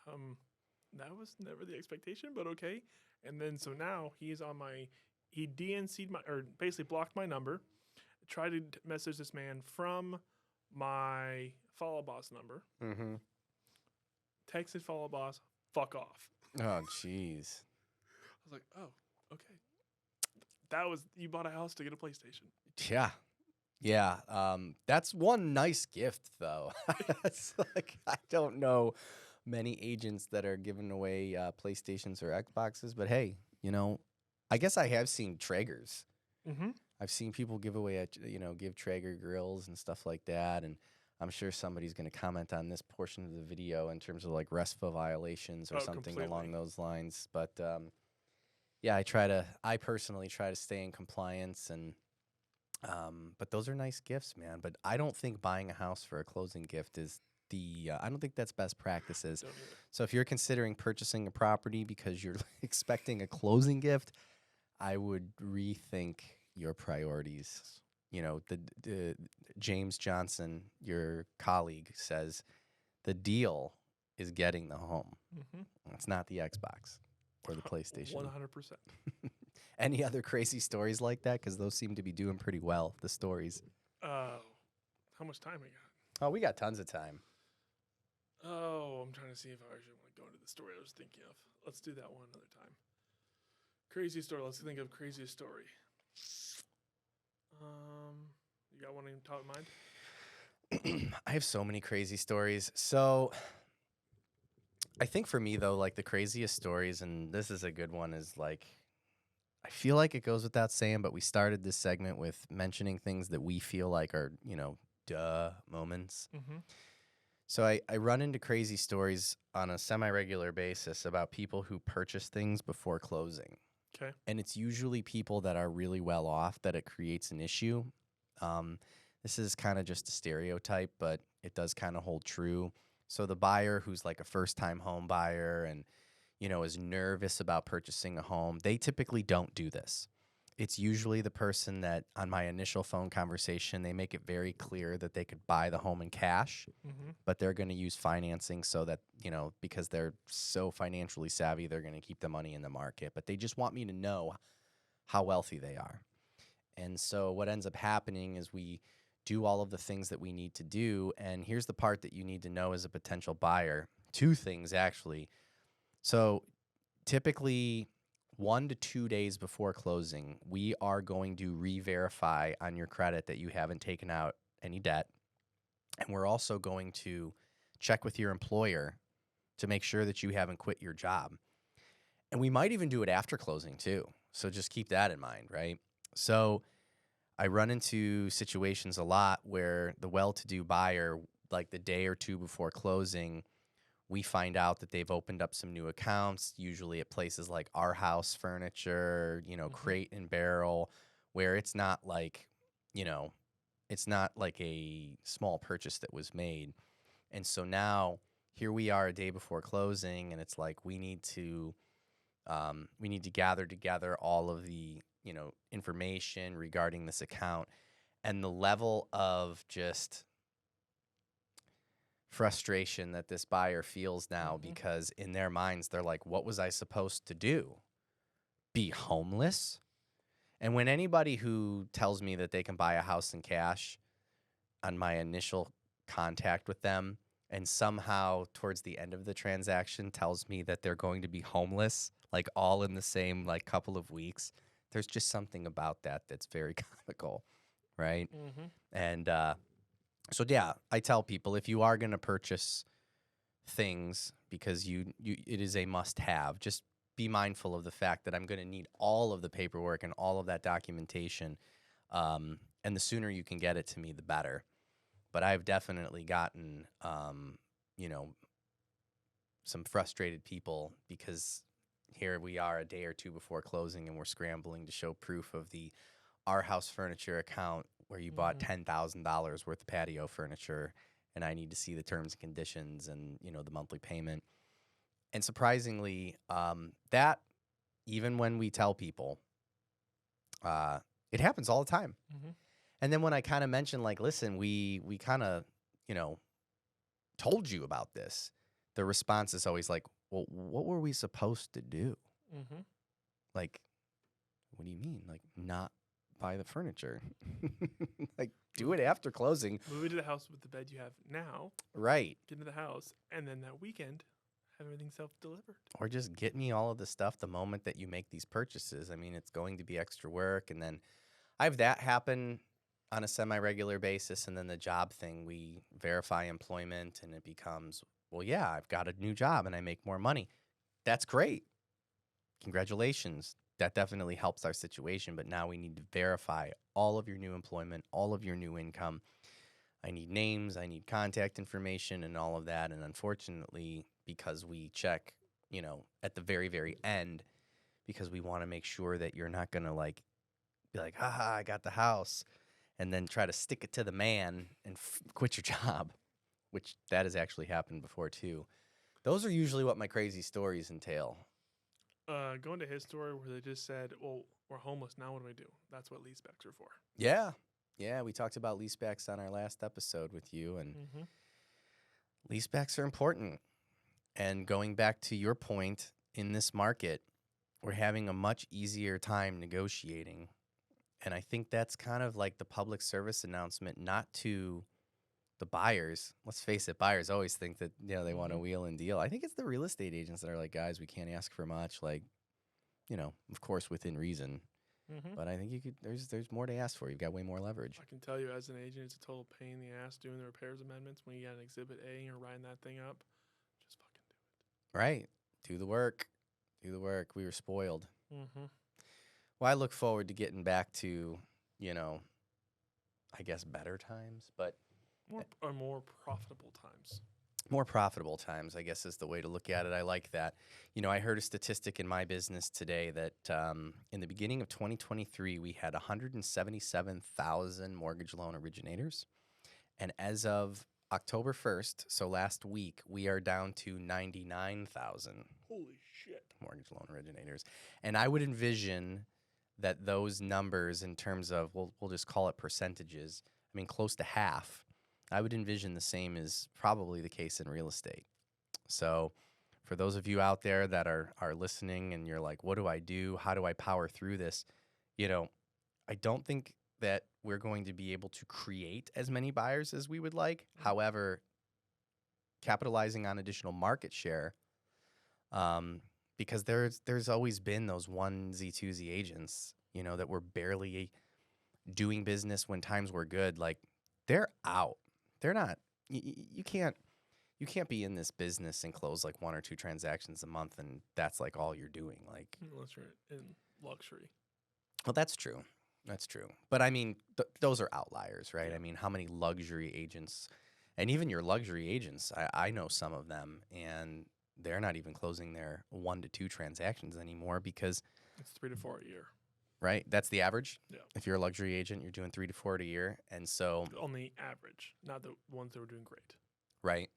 that was never the expectation, but okay. And then, so now he DNC'd or basically blocked my number, tried to message this man from my follow boss number. Mm-hmm. Texted follow boss, fuck off. Oh, jeez. I was like, oh, okay. That was, you bought a house to get a PlayStation. Yeah. Yeah. That's one nice gift, though. It's like, I don't know many agents that are giving away PlayStations or Xboxes, but hey, I guess I have seen Traegers. Mm-hmm. I've seen people give away, give Traeger grills and stuff like that, and I'm sure somebody's going to comment on this portion of the video in terms of like RESPA violations or something completely along those lines. But yeah, I personally try to stay in compliance, and but those are nice gifts, man. But I don't think buying a house for a closing gift is I don't think that's best practices. So if you're considering purchasing a property because you're expecting a closing gift, I would rethink your priorities. The James Johnson, your colleague, says the deal is getting the home. Mm-hmm. It's not the Xbox or the PlayStation. 100%. Any other crazy stories like that? Because those seem to be doing pretty well, the stories. How much time we got? Oh, we got tons of time. Oh, I'm trying to see if I actually want to go into the story I was thinking of. Let's do that one another time. Crazy story. Let's think of craziest story. You got one in top of mind? I have so many crazy stories. So I think for me, though, like the craziest stories, and this is a good one, is like, I feel like it goes without saying, but we started this segment with mentioning things that we feel like are, duh moments. Mm-hmm. So I run into crazy stories on a semi-regular basis about people who purchase things before closing. Okay. And it's usually people that are really well off that it creates an issue. This is kind of just a stereotype, but it does kind of hold true. So the buyer who's like a first-time home buyer and, is nervous about purchasing a home, they typically don't do this. It's usually the person that on my initial phone conversation, they make it very clear that they could buy the home in cash, Mm-hmm. but they're going to use financing so that, because they're so financially savvy, they're going to keep the money in the market. But they just want me to know how wealthy they are. And so what ends up happening is we do all of the things that we need to do. And here's the part that you need to know as a potential buyer. 2 things, actually. So typically 1 to 2 days before closing, we are going to re-verify on your credit that you haven't taken out any debt. And we're also going to check with your employer to make sure that you haven't quit your job. And we might even do it after closing too. So just keep that in mind, right? So I run into situations a lot where the well-to-do buyer, like the day or two before closing, we find out that they've opened up some new accounts, usually at places like Our House Furniture, Crate and Barrel, where it's not like, it's not like a small purchase that was made. And so now here we are a day before closing, and it's like we need to gather together all of the information regarding this account, and the level of just frustration that this buyer feels now, because in their minds they're like, what was I supposed to do? Be homeless? And when anybody who tells me that they can buy a house in cash on my initial contact with them, and somehow towards the end of the transaction tells me that they're going to be homeless, like all in the same like couple of weeks, there's just something about that that's very comical, right? And so yeah, I tell people, if you are going to purchase things because it is a must-have, just be mindful of the fact that I'm going to need all of the paperwork and all of that documentation, and the sooner you can get it to me, the better. But I've definitely gotten, some frustrated people because here we are a day or two before closing and we're scrambling to show proof of the Our House Furniture account where you bought $10,000 worth of patio furniture, and I need to see the terms and conditions and, the monthly payment. And surprisingly, that even when we tell people, it happens all the time. And then when I kind of mention, like, listen, we kind of, told you about this, the response is always like, well, what were we supposed to do? Like, what do you mean? Like, not buy the furniture? Like, do it after closing. Move into the house with the bed you have now. Right. Get into the house, and then that weekend, have everything self-delivered. Or just get me all of the stuff the moment that you make these purchases. I mean, it's going to be extra work. And then I have that happen on a semi-regular basis. And then the job thing, we verify employment and it becomes, well, yeah, I've got a new job and I make more money. That's great. Congratulations. That definitely helps our situation. But now we need to verify all of your new employment, all of your new income. I need names, I need contact information and all of that. And unfortunately, because we check, at the very, very end, because we want to make sure that you're not going to like be like, haha, I got the house, and then try to stick it to the man and quit your job, which that has actually happened before too. Those are usually what my crazy stories entail. Going to his story where they just said, well, we're homeless, now what do we do? That's what leasebacks are for. Yeah. Yeah, we talked about leasebacks on our last episode with you, and leasebacks are important. And going back to your point, in this market, we're having a much easier time negotiating. And I think that's kind of like the public service announcement, not to the buyers. Let's face it, buyers always think that, they want a wheel and deal. I think it's the real estate agents that are like, guys, we can't ask for much. Like, of course, within reason. But I think there's more to ask for. You've got way more leverage. I can tell you, as an agent, it's a total pain in the ass doing the repairs amendments when you got an Exhibit A and you're writing that thing up. Just fucking do it. Right. Do the work. Do the work. We were spoiled. Well, I look forward to getting back to, I guess better times, but more profitable times. More profitable times, I guess, is the way to look at it. I like that. I heard a statistic in my business today that in the beginning of 2023, we had 177,000 mortgage loan originators. And as of October 1st, so last week, we are down to 99,000. Holy shit. Mortgage loan originators. And I would envision that those numbers, in terms of, we'll just call it percentages, I mean, close to half, I would envision the same is probably the case in real estate. So for those of you out there that are listening and you're like, what do I do? How do I power through this? I don't think that we're going to be able to create as many buyers as we would like. However, capitalizing on additional market share, because there's always been those onesie, twosie agents, that were barely doing business when times were good. Like, they're out. They're not. You can't be in this business and close like 1 or 2 transactions a month, and that's like all you're doing. Like, unless you're in luxury. Well, that's true. That's true. But I mean, those are outliers, right? Yeah. I mean, how many luxury agents, and even your luxury agents, I know some of them, and they're not even closing their 1 to 2 transactions anymore because, It's 3 to 4 a year. right? That's the average. Yeah. If you're a luxury agent, you're doing 3 to 4 a year. And so, On the average, not the ones that were doing great. right.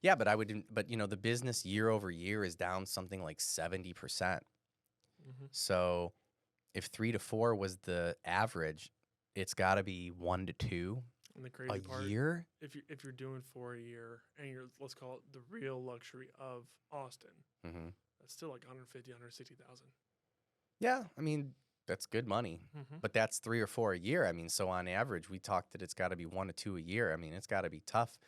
Yeah, but the business year over year is down something like 70%. Mm-hmm. So if 3 to 4 was the average, it's got to be 1 to 2 And the crazy a part, year. if you're doing 4 a year and you're, let's call it the real luxury of Austin, Mm-hmm. that's still like 150, 160,000. Yeah, I mean, that's good money, Mm-hmm. but that's 3 or 4 a year. I mean, so on average, we talked that it's got to be 1 to 2 a year. I mean, it's got to be tough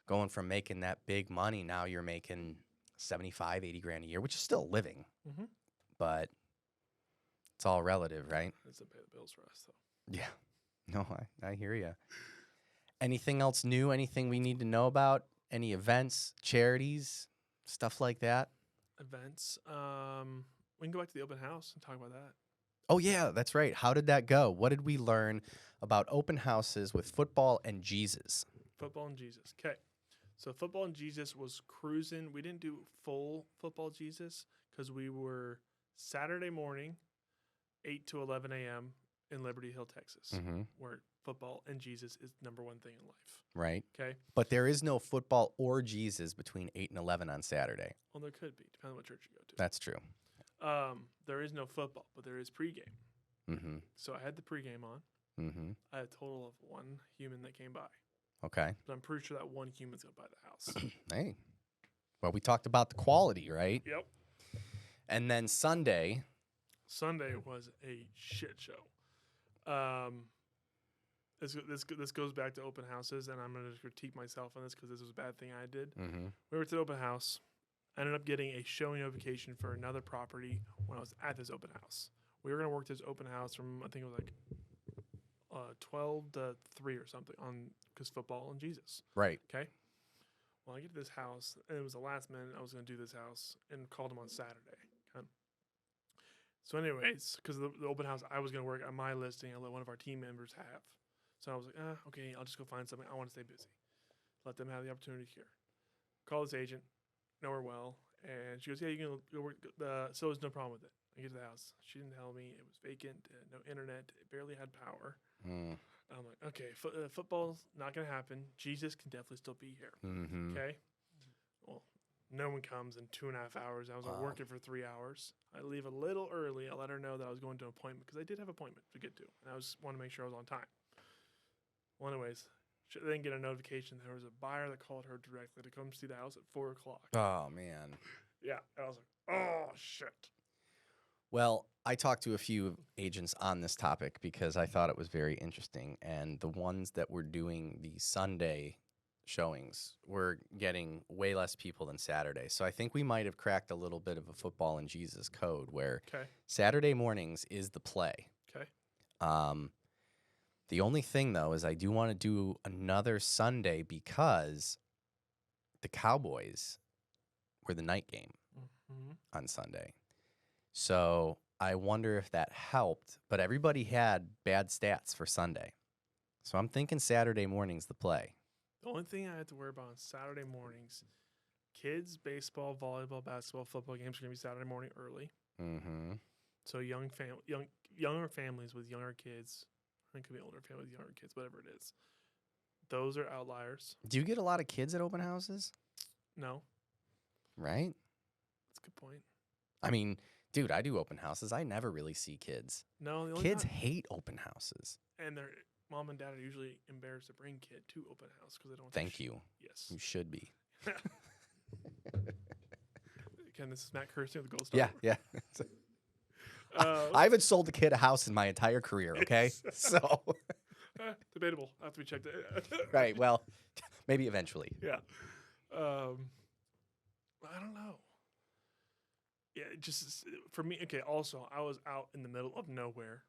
going from making that big money. Now you're making 75, 80 grand a year, which is still living, Mm-hmm. but it's all relative, right? That doesn't pay the bills for us, though. Yeah. No, I hear you. Anything else new? Anything we need to know about? Any events, charities, stuff like that? Events. We can go back to the open house and talk about that. Oh, yeah, that's right. How did that go? What did we learn about open houses with football and Jesus? Football and Jesus. Okay. So football and Jesus was cruising. We didn't do full football Jesus because we were Saturday morning, 8 to 11 a.m. in Liberty Hill, Texas, Mm-hmm. where football and Jesus is number one thing in life. Right. Okay. But there is no football or Jesus between 8 and 11 on Saturday. Well, there could be, depending on what church you go to. That's true. There is no football, but there is pregame. Mm-hmm. So I had the pregame on. Mm-hmm. I had a total of one human that came by. Okay. But I'm pretty sure that one human's going to buy the house. Hey. Well, we talked about the quality, right? Yep. And then Sunday. Sunday was a shit show. This goes back to open houses, and I'm going to critique myself on this because this was a bad thing I did. Mm-hmm. We were at the open house. I ended up getting a showing notification for another property when I was at this open house. We were going to work this open house from, I think it was like 12 to 3 or something on because football and Jesus. Right. Okay. Well, I get to this house, and it was the last minute I was going to do this house and called him on Saturday. Okay. So anyways, because the open house I was going to work on my listing, I let one of our team members have. So I was like, okay, I'll just go find something. I want to stay busy. Let them have the opportunity here. Call this agent, know her well, and she goes, yeah, you can go work. So there's no problem with it. I get to the house. She didn't tell me. It was vacant, no internet. It barely had power. Mm. I'm like, okay, football's not going to happen. Jesus can definitely still be here. Mm-hmm. Okay. Well, no one comes in 2.5 hours. I was working for 3 hours. I leave a little early. I let her know that I was going to an appointment because I did have an appointment to get to, and I wanted to make sure I was on time. Well, anyways, she didn't get a notification. There was a buyer that called her directly to come see the house at 4 o'clock. Oh, man. Yeah, and I was like, oh shit. Well, I talked to a few agents on this topic because I thought it was very interesting. And the ones that were doing the Sunday showings were getting way less people than Saturday. So I think we might have cracked a little bit of a football and Jesus code where Saturday mornings is the play. Okay. The only thing, though, is I do want to do another Sunday because the Cowboys were the night game on Sunday. So I wonder if that helped, but everybody had bad stats for Sunday. So I'm thinking Saturday morning's the play. The only thing I had to worry about on Saturday mornings, kids, baseball, volleyball, basketball, football games are going to be Saturday morning early. Mm-hmm. So younger families with younger kids, it could be older families with younger kids, whatever it is. Those are outliers. Do you get a lot of kids at open houses? No. Right? That's a good point. I mean, dude, I do open houses. I never really see kids. No, the only Kids time, hate open houses. and their mom and dad are usually embarrassed to bring kid to open house because they don't. Thank you. Yes. You should be. Again, this is Matt Kirschling with the Gold Star. Yeah. I haven't sold a kid a house in my entire career, okay? So. Debatable. After we checked it. Right. Well, maybe eventually. Yeah. I don't know. Yeah, just for me. Okay. Also, I was out in the middle of nowhere.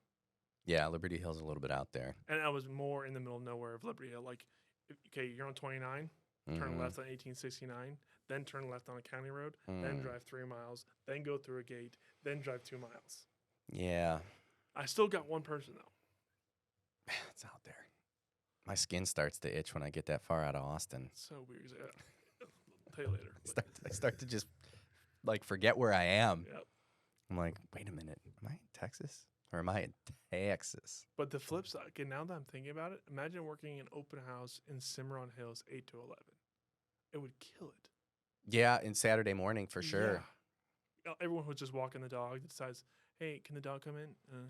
Yeah, Liberty Hill's a little bit out there. And I was more in the middle of nowhere of Liberty Hill. Like, okay, you're on 29, turn left on 1869, then turn left on a county road, then drive 3 miles, then go through a gate, then drive 2 miles. Yeah. I still got one person, though. It's out there. My skin starts to itch when I get that far out of Austin. So weird. I'll tell you later. I start to just like forget where I am. Yep. I'm like, wait a minute, am I in Texas or am I in Texas? But the flip side, okay, now that I'm thinking about it, imagine working an open house in Cimarron Hills 8 to 11. It would kill it. Yeah, in Saturday morning for sure. Yeah. Everyone who's just walking the dog decides, hey, can the dog come in?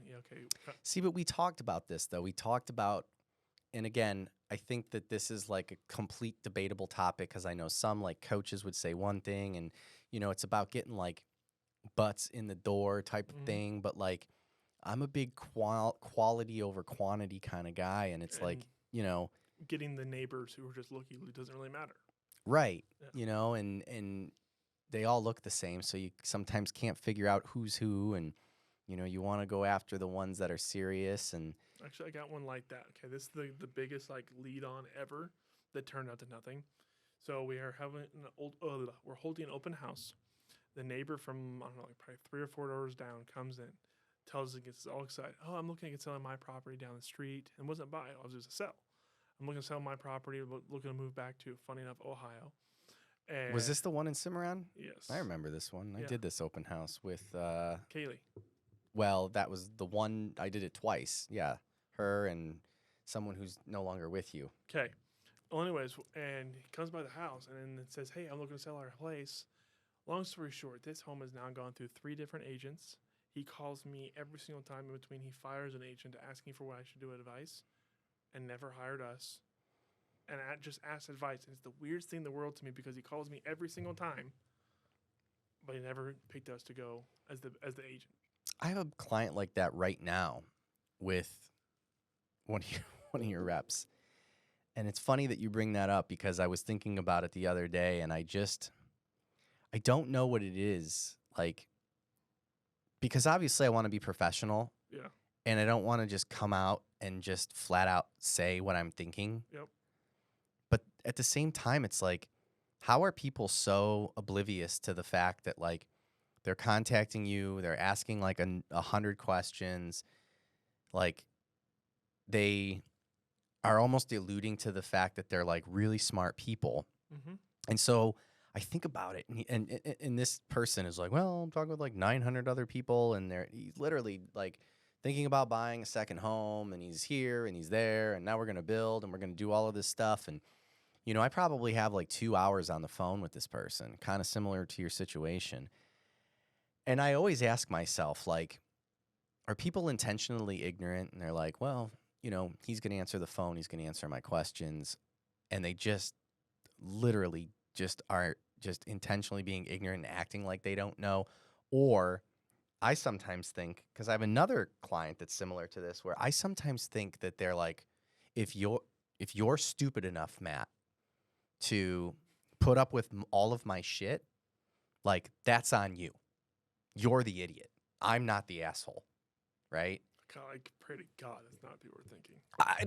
Yeah, okay. See, but we talked about this, though. We talked about, and again, I think that this is like a complete debatable topic because I know some like coaches would say one thing and, you know, it's about getting like butts in the door type of thing. But like, I'm a big quality over quantity kind of guy. And it's like, you know, getting the neighbors who are just looky doesn't really matter. Right. Yeah. You know, and they all look the same. So you sometimes can't figure out who's who. And, you know, you want to go after the ones that are serious. And actually, I got one like that. Okay, this is the biggest like lead on ever that turned out to nothing. So we are having we're holding an open house. The neighbor from, I don't know, like probably 3 or 4 doors down comes in, tells us, gets all excited. Oh, I'm looking at selling my property down the street. And wasn't buy, I was just a sell. I'm looking to sell my property, looking to move back to, funny enough, Ohio. And was this the one in Cimarron? Yes. I remember this one. I did this open house with Kaeli. Well, that was the one I did it twice. Yeah. Her and someone who's no longer with you. Okay. Well, anyways, and he comes by the house and it says, hey, I'm looking to sell our place. Long story short, this home has now gone through 3 different agents. He calls me every single time in between. He fires an agent asking for what I should do advice and never hired us. And I just asked advice. And it's the weirdest thing in the world to me because he calls me every single time, but he never picked us to go as the agent. I have a client like that right now with one of your reps. And it's funny that you bring that up because I was thinking about it the other day and I don't know what it is. Like, because obviously I want to be professional. Yeah. And I don't want to just come out and just flat out say what I'm thinking. Yep. But at the same time, it's like, how are people so oblivious to the fact that, like, they're contacting you, they're asking, like, 100 questions, like, they are almost alluding to the fact that they're, like, really smart people. Mm-hmm. And so I think about it, and this person is like, well, I'm talking with, like, 900 other people, and he's literally, like, thinking about buying a second home, and he's here, and he's there, and now we're going to build, and we're going to do all of this stuff, and, you know, I probably have, like, 2 hours on the phone with this person, kind of similar to your situation. And I always ask myself, like, are people intentionally ignorant? And they're like, well, you know, he's going to answer the phone. He's going to answer my questions. And they just literally just are just intentionally being ignorant and acting like they don't know. Or I sometimes think, because I have another client that's similar to this, where I sometimes think that they're like, if you're stupid enough, Matt, to put up with all of my shit, like, that's on you. You're the idiot. I'm not the asshole, right? God, I pray to God that's not what people are thinking.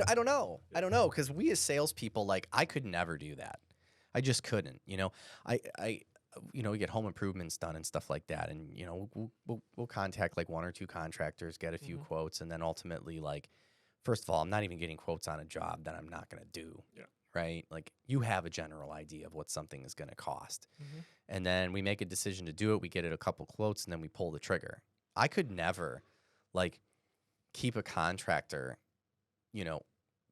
I don't know. Yeah. I don't know, because we as salespeople, like, I could never do that. I just couldn't. You know, you know, we get home improvements done and stuff like that, and you know, we'll contact like 1 or 2 contractors, get a few quotes, and then ultimately, like, first of all, I'm not even getting quotes on a job that I'm not going to do. Yeah. Right? Like, you have a general idea of what something is going to cost. And then we make a decision to do it. We get it a couple quotes, and then we pull the trigger. I could never, like, keep a contractor, you know,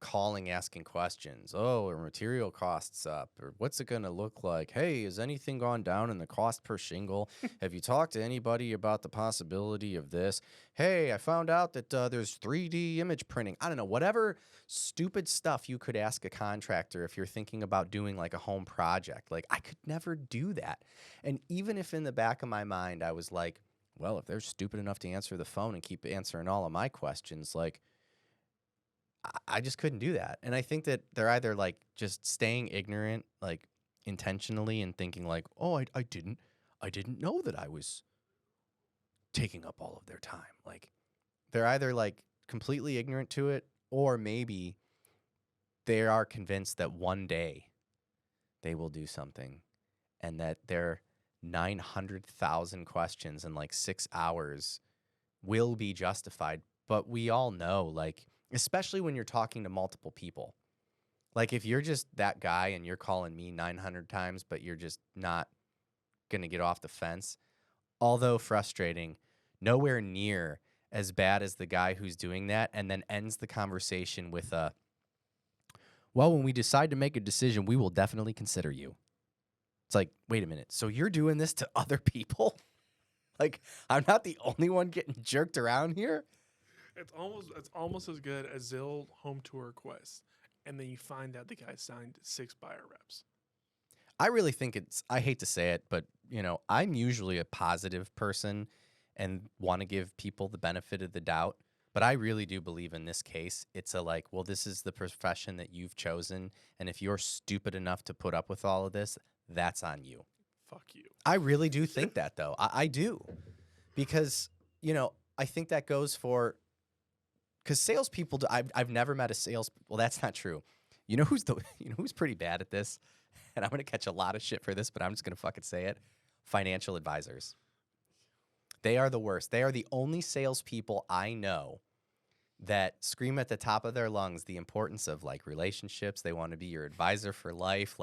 calling, asking questions. Oh, are material costs up? Or what's it going to look like? Hey, has anything gone down in the cost per shingle? Have you talked to anybody about the possibility of this? Hey, I found out that there's 3D image printing. I don't know, whatever stupid stuff you could ask a contractor if you're thinking about doing like a home project. Like, I could never do that. And even if in the back of my mind I was like, well, if they're stupid enough to answer the phone and keep answering all of my questions, like, I just couldn't do that. And I think that they're either like just staying ignorant, like intentionally, and thinking like, oh, I didn't know that I was taking up all of their time. Like, they're either like completely ignorant to it, or maybe they are convinced that one day they will do something and that their 900,000 questions in like 6 hours will be justified. But we all know, like, especially when you're talking to multiple people. Like if you're just that guy and you're calling me 900 times, but you're just not going to get off the fence, although frustrating, nowhere near as bad as the guy who's doing that and then ends the conversation with a, well, when we decide to make a decision, we will definitely consider you. It's like, wait a minute. So you're doing this to other people? Like, I'm not the only one getting jerked around here? It's almost as good as Zillow home tour requests, and then you find out the guy signed 6 buyer reps. I really think I hate to say it, but, I'm usually a positive person and want to give people the benefit of the doubt. But I really do believe in this case, it's well, this is the profession that you've chosen. And if you're stupid enough to put up with all of this, that's on you. Fuck you. I really do think that, though. I do. Because, I think that goes for, because salespeople, I've never met a well, that's not true. Who's pretty bad at this? And I'm going to catch a lot of shit for this, but I'm just going to fucking say it. Financial advisors. They are the worst. They are the only salespeople I know that scream at the top of their lungs the importance of relationships. They want to be your advisor for life.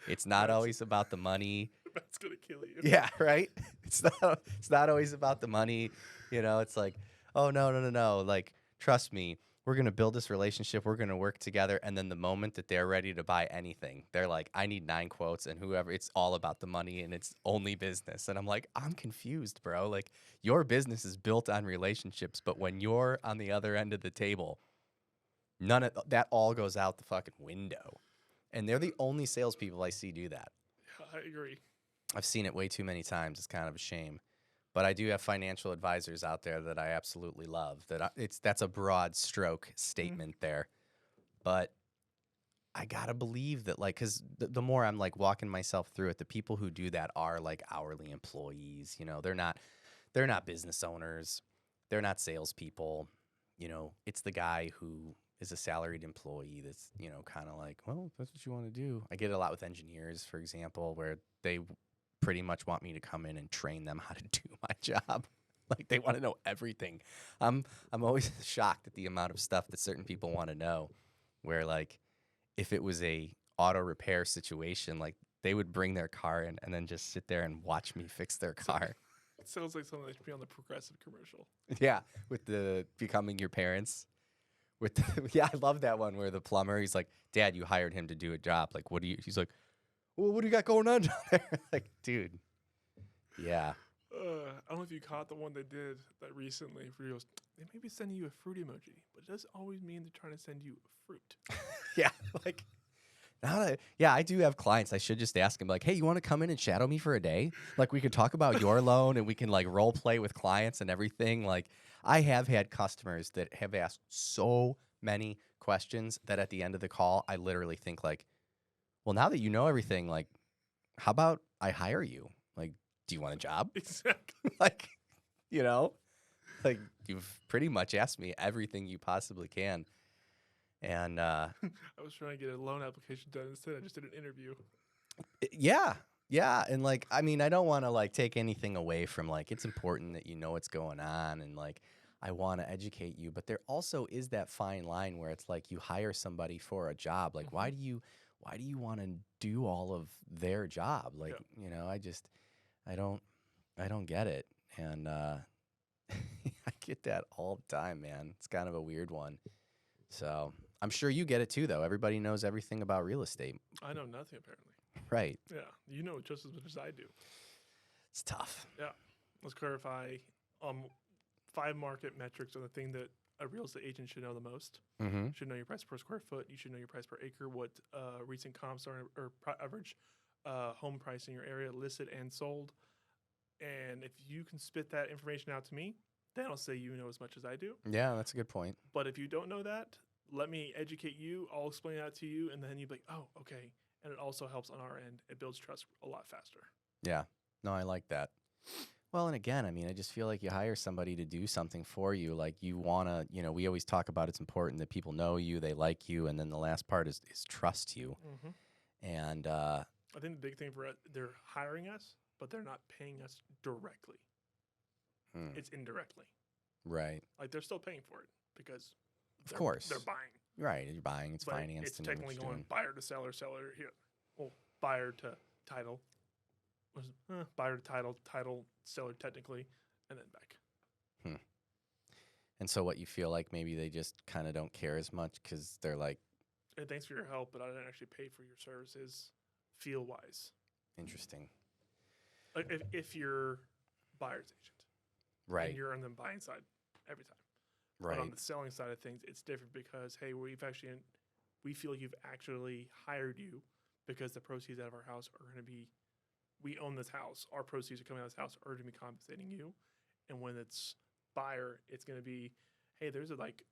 It's not always about the money. That's gonna kill you. Yeah, right. It's not always about the money. It's like, oh no. Trust me, we're gonna build this relationship. We're gonna work together. And then the moment that they're ready to buy anything, they're like, I need 9 quotes, and whoever, it's all about the money and it's only business. And I'm like, I'm confused, bro. Your business is built on relationships, but when you're on the other end of the table, none of that all goes out the fucking window. And they're the only salespeople I see do that. Yeah, I agree. I've seen it way too many times. It's kind of a shame. But I do have financial advisors out there that I absolutely love. That's a broad stroke statement there. But I got to believe that, because the more I'm, walking myself through it, the people who do that are, hourly employees. They're not business owners. They're not salespeople. It's the guy who is a salaried employee that's, kind of well, if that's what you want to do. I get it a lot with engineers, for example, where they pretty much want me to come in and train them how to do my job. They want to know everything. I'm always shocked at the amount of stuff that certain people want to know, where if it was a auto repair situation, they would bring their car in and then just sit there and watch me fix their car. It sounds like something that should be on the Progressive commercial. Yeah, with the becoming your parents. Yeah, I love that one where the plumber, he's like, Dad, you hired him to do a job. He's like, well, what do you got going on down there? Dude. Yeah. I don't know if you caught the one they did that recently. Where he goes, they may be sending you a fruit emoji, but it doesn't always mean they're trying to send you fruit. Yeah. I do have clients. I should just ask them, hey, you want to come in and shadow me for a day? We could talk about your loan and we can role play with clients and everything. I have had customers that have asked so many questions that at the end of the call, I literally think well, now that you know everything, how about I hire you? Do you want a job? Exactly. You've pretty much asked me everything you possibly can. And I was trying to get a loan application done instead. I just did an interview. Yeah. And I don't want to take anything away from it's important that you know what's going on and I want to educate you, but there also is that fine line where it's you hire somebody for a job. Mm-hmm. Why do you want to do all of their job? I don't get it. And I get that all the time, man. It's kind of a weird one. So I'm sure you get it too, though. Everybody knows everything about real estate. I know nothing, apparently. Right. Yeah. You know just as much as I do. It's tough. Yeah. Let's clarify. 5 market metrics are the thing that a real estate agent should know the most. Mm-hmm. You should know your price per square foot. You should know your price per acre, what recent comps are, or average home price in your area, listed and sold. And if you can spit that information out to me, then I'll say you know as much as I do. Yeah, that's a good point. But if you don't know that, let me educate you. I'll explain that to you, and then you'll be like, oh, okay. And it also helps on our end. It builds trust a lot faster. Yeah. No, I like that. Well, and again, I just feel like you hire somebody to do something for you. You want to, we always talk about it's important that people know you, they like you, and then the last part is trust you. Mm-hmm. And I think the big thing for us, they're hiring us, but they're not paying us directly. It's indirectly. Right. They're still paying for it because Of course. They're buying. Right. You're buying. It's But financed. it's and you're technically just going doing- buyer to seller, seller here. Well, buyer to title. Buyer to title, seller technically, and then back. And so what you feel like maybe they just kind of don't care as much because they're like, Hey, thanks for your help, but I didn't actually pay for your services feel wise. interesting. Like if you're buyer's agent. Right. And you're on the buying side every time. Right. But on the selling side of things, it's different because, hey, we feel you've actually hired you because the proceeds out of our house are going to be, we own this house. Our proceeds are coming out of this house are going to be compensating you. And when it's buyer, it's going to be, hey, there's like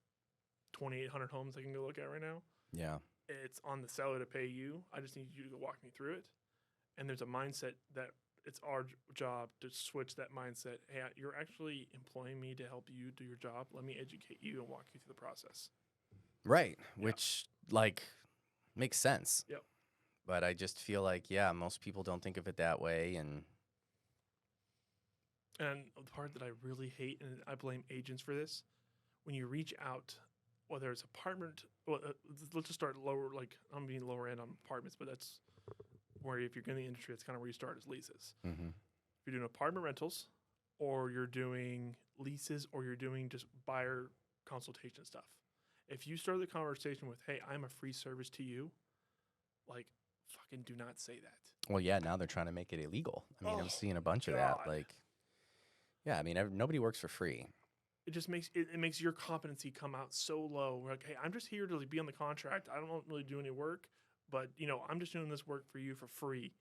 2,800 homes I can go look at right now. Yeah. It's on the seller to pay you. I just need you to walk me through it. And there's a mindset that it's our job to switch that mindset. Hey, you're actually employing me to help you do your job. Let me educate you and walk you through the process. Right. Which like makes sense. Yep. But I just feel like, yeah, most people don't think of it that way. And the part that I really hate, and I blame agents for this, when you reach out, whether it's apartment, let's just start lower, like I'm being lower end on apartments, but that's where if you're in the industry, that's kind of where you start as leases. mm-hmm. If you're doing apartment rentals, or you're doing leases, or you're doing just buyer consultation stuff. If you start the conversation with, hey, I'm a free service to you, like, fucking do not say that. Well, yeah, now they're trying to make it illegal. I mean, I'm seeing a bunch of God. that. Like, yeah, I mean, nobody works for free. It just makes it makes your competency come out so low. We're like, hey, I'm just here to be on the contract. I don't really do any work, but I'm just doing this work for you for free.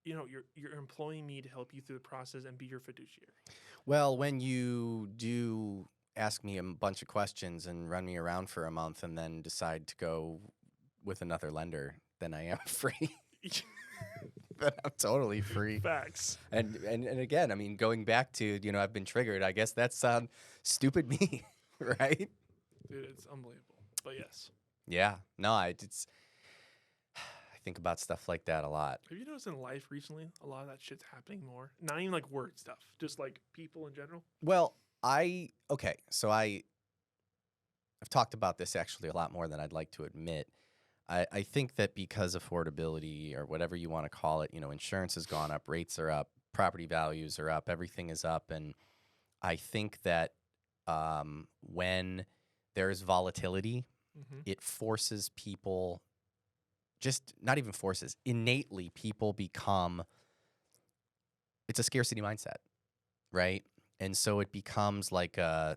You're employing me to help you through the process and be your fiduciary. Well, when you do ask me a bunch of questions and run me around for a month and then decide to go with another lender, then I am free. Then I'm totally free. Facts. And again, I mean, going back to, I've been triggered. I guess that's stupid me, right? Dude, it's unbelievable. But yes. Yeah. No, I think about stuff like that a lot. Have you noticed in life recently, a lot of that shit's happening more? Not even like word stuff, just like people in general. Well, so I've talked about this actually a lot more than I'd like to admit. I think that because affordability or whatever you want to call it, insurance has gone up, rates are up, property values are up, everything is up. And I think that when there's volatility, it forces people, just not even forces, innately people become, it's a scarcity mindset, right? And so it becomes like a,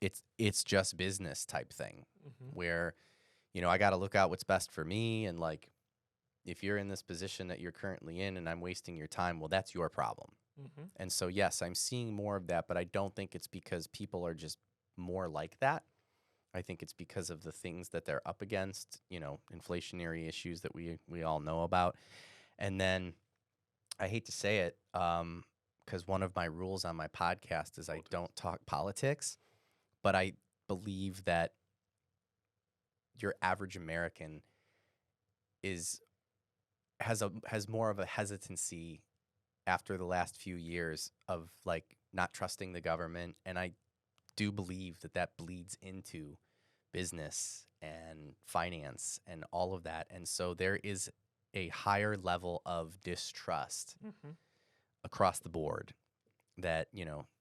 it's just business type thing where, I got to look out what's best for me. And like, if you're in this position that you're currently in and I'm wasting your time, well, that's your problem. And so, yes, I'm seeing more of that, but I don't think it's because people are just more like that. I think it's because of the things that they're up against, inflationary issues that we all know about. And then I hate to say it, because one of my rules on my podcast is I don't talk politics, but I believe that your average American has more of a hesitancy after the last few years of like not trusting the government, and I do believe that bleeds into business and finance and all of that, and so there is a higher level of distrust across the board that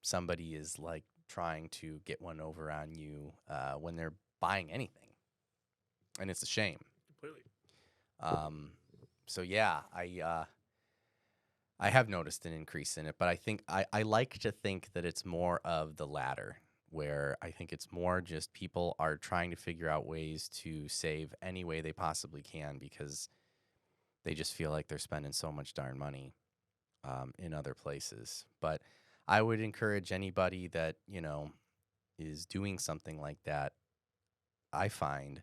somebody is like trying to get one over on you when they're buying anything. And it's a shame. Completely. So yeah, I have noticed an increase in it, but I think I like to think that it's more of the latter, where I think it's more just people are trying to figure out ways to save any way they possibly can because they just feel like they're spending so much darn money in other places. But I would encourage anybody that, is doing something like that, I find,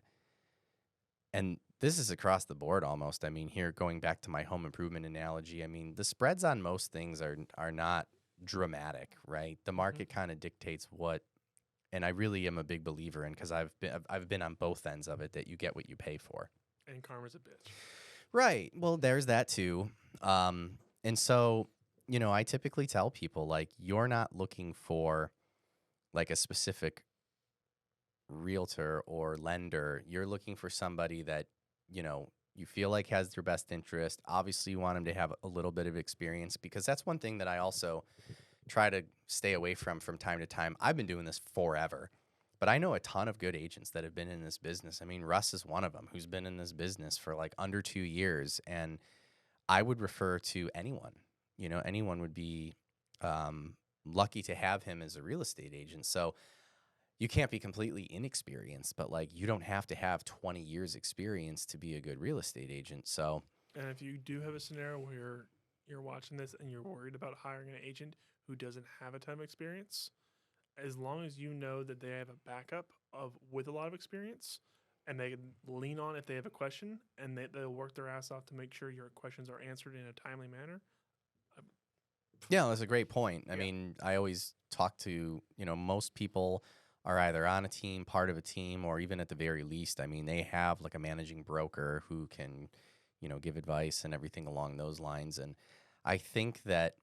and this is across the board almost. I mean, here, going back to my home improvement analogy, I mean, the spreads on most things are not dramatic, right? The market kind of dictates what, and I really am a big believer in, because I've been on both ends of it, that you get what you pay for. And karma's a bitch. Right. Well, there's that too. And so, I typically tell people, like, you're not looking for like a specific realtor or lender, you're looking for somebody that, you feel like has their best interest. Obviously, you want them to have a little bit of experience, because that's one thing that I also try to stay away from time to time. I've been doing this forever, but I know a ton of good agents that have been in this business. I mean, Russ is one of them who's been in this business for like under 2 years, and I would refer to anyone. Anyone would be lucky to have him as a real estate agent. So you can't be completely inexperienced, but like you don't have to have 20 years experience to be a good real estate agent. So, And if you do have a scenario where you're watching this and you're worried about hiring an agent who doesn't have a ton of experience, as long as you know that they have a backup with a lot of experience and they can lean on if they have a question, and they'll work their ass off to make sure your questions are answered in a timely manner. yeah, that's a great point. I Yeah. mean, I always talk to, most people are either on a team, part of a team, or even at the very least, I mean, they have like a managing broker who can, give advice and everything along those lines. And I think that,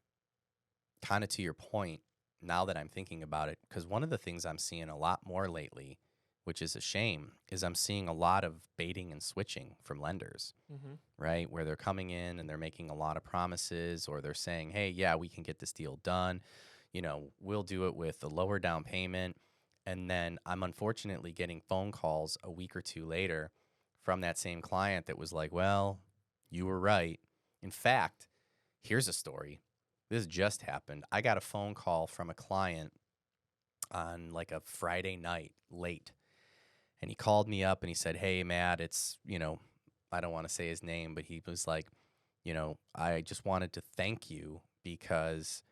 kind of to your point, now that I'm thinking about it, because one of the things I'm seeing a lot more lately, which is a shame, is I'm seeing a lot of baiting and switching from lenders, right? Where they're coming in and they're making a lot of promises, or they're saying, hey, yeah, we can get this deal done. We'll do it with a lower down payment. And then I'm unfortunately getting phone calls a week or two later from that same client that was like, well, you were right. In fact, here's a story. This just happened. I got a phone call from a client on like a Friday night late. And he called me up and he said, hey, Matt, it's, I don't want to say his name, but he was like, I just wanted to thank you because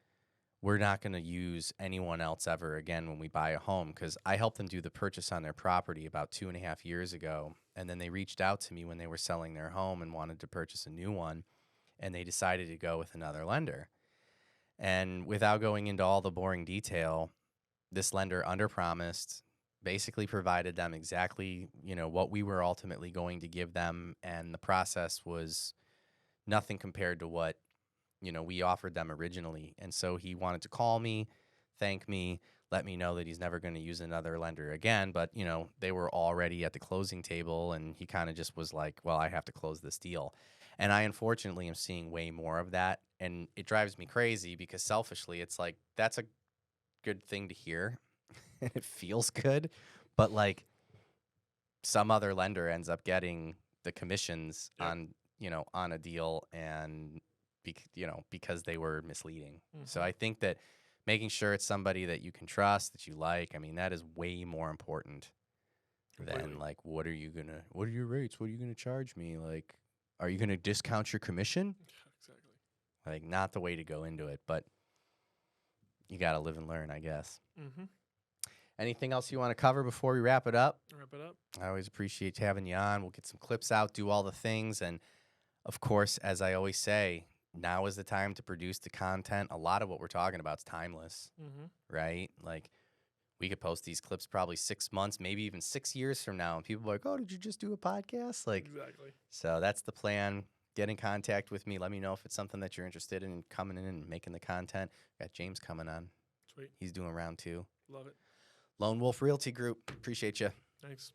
we're not going to use anyone else ever again when we buy a home, because I helped them do the purchase on their property about 2.5 years ago. And then they reached out to me when they were selling their home and wanted to purchase a new one. And they decided to go with another lender. And without going into all the boring detail, this lender underpromised, basically provided them exactly, what we were ultimately going to give them. And the process was nothing compared to what we offered them originally. And so he wanted to call me, thank me, let me know that he's never going to use another lender again. But, they were already at the closing table, and he kind of just was like, well, I have to close this deal. And I unfortunately am seeing way more of that. And it drives me crazy, because selfishly, it's like, that's a good thing to hear. And it feels good. But like, some other lender ends up getting the commissions on a deal, and because they were misleading. So I think that making sure it's somebody that you can trust, that you like, I mean, that is way more important than like, what are your rates? What are you gonna charge me? Like, are you gonna discount your commission? Exactly. Like, not the way to go into it, but you gotta live and learn, I guess. Anything else you want to cover before we wrap it up? Wrap it up. I always appreciate having you on. We'll get some clips out, do all the things. And of course, as I always say, now is the time to produce the content. A lot of what we're talking about is timeless, right? Like, we could post these clips probably 6 months, maybe even 6 years from now, and people are like, oh, did you just do a podcast? Like, Exactly. So that's the plan. Get in contact with me. Let me know if it's something that you're interested in coming in and making the content. Got James coming on. Sweet. He's doing round 2. Love it. Lone Wolf Realty Group. Appreciate you. Thanks.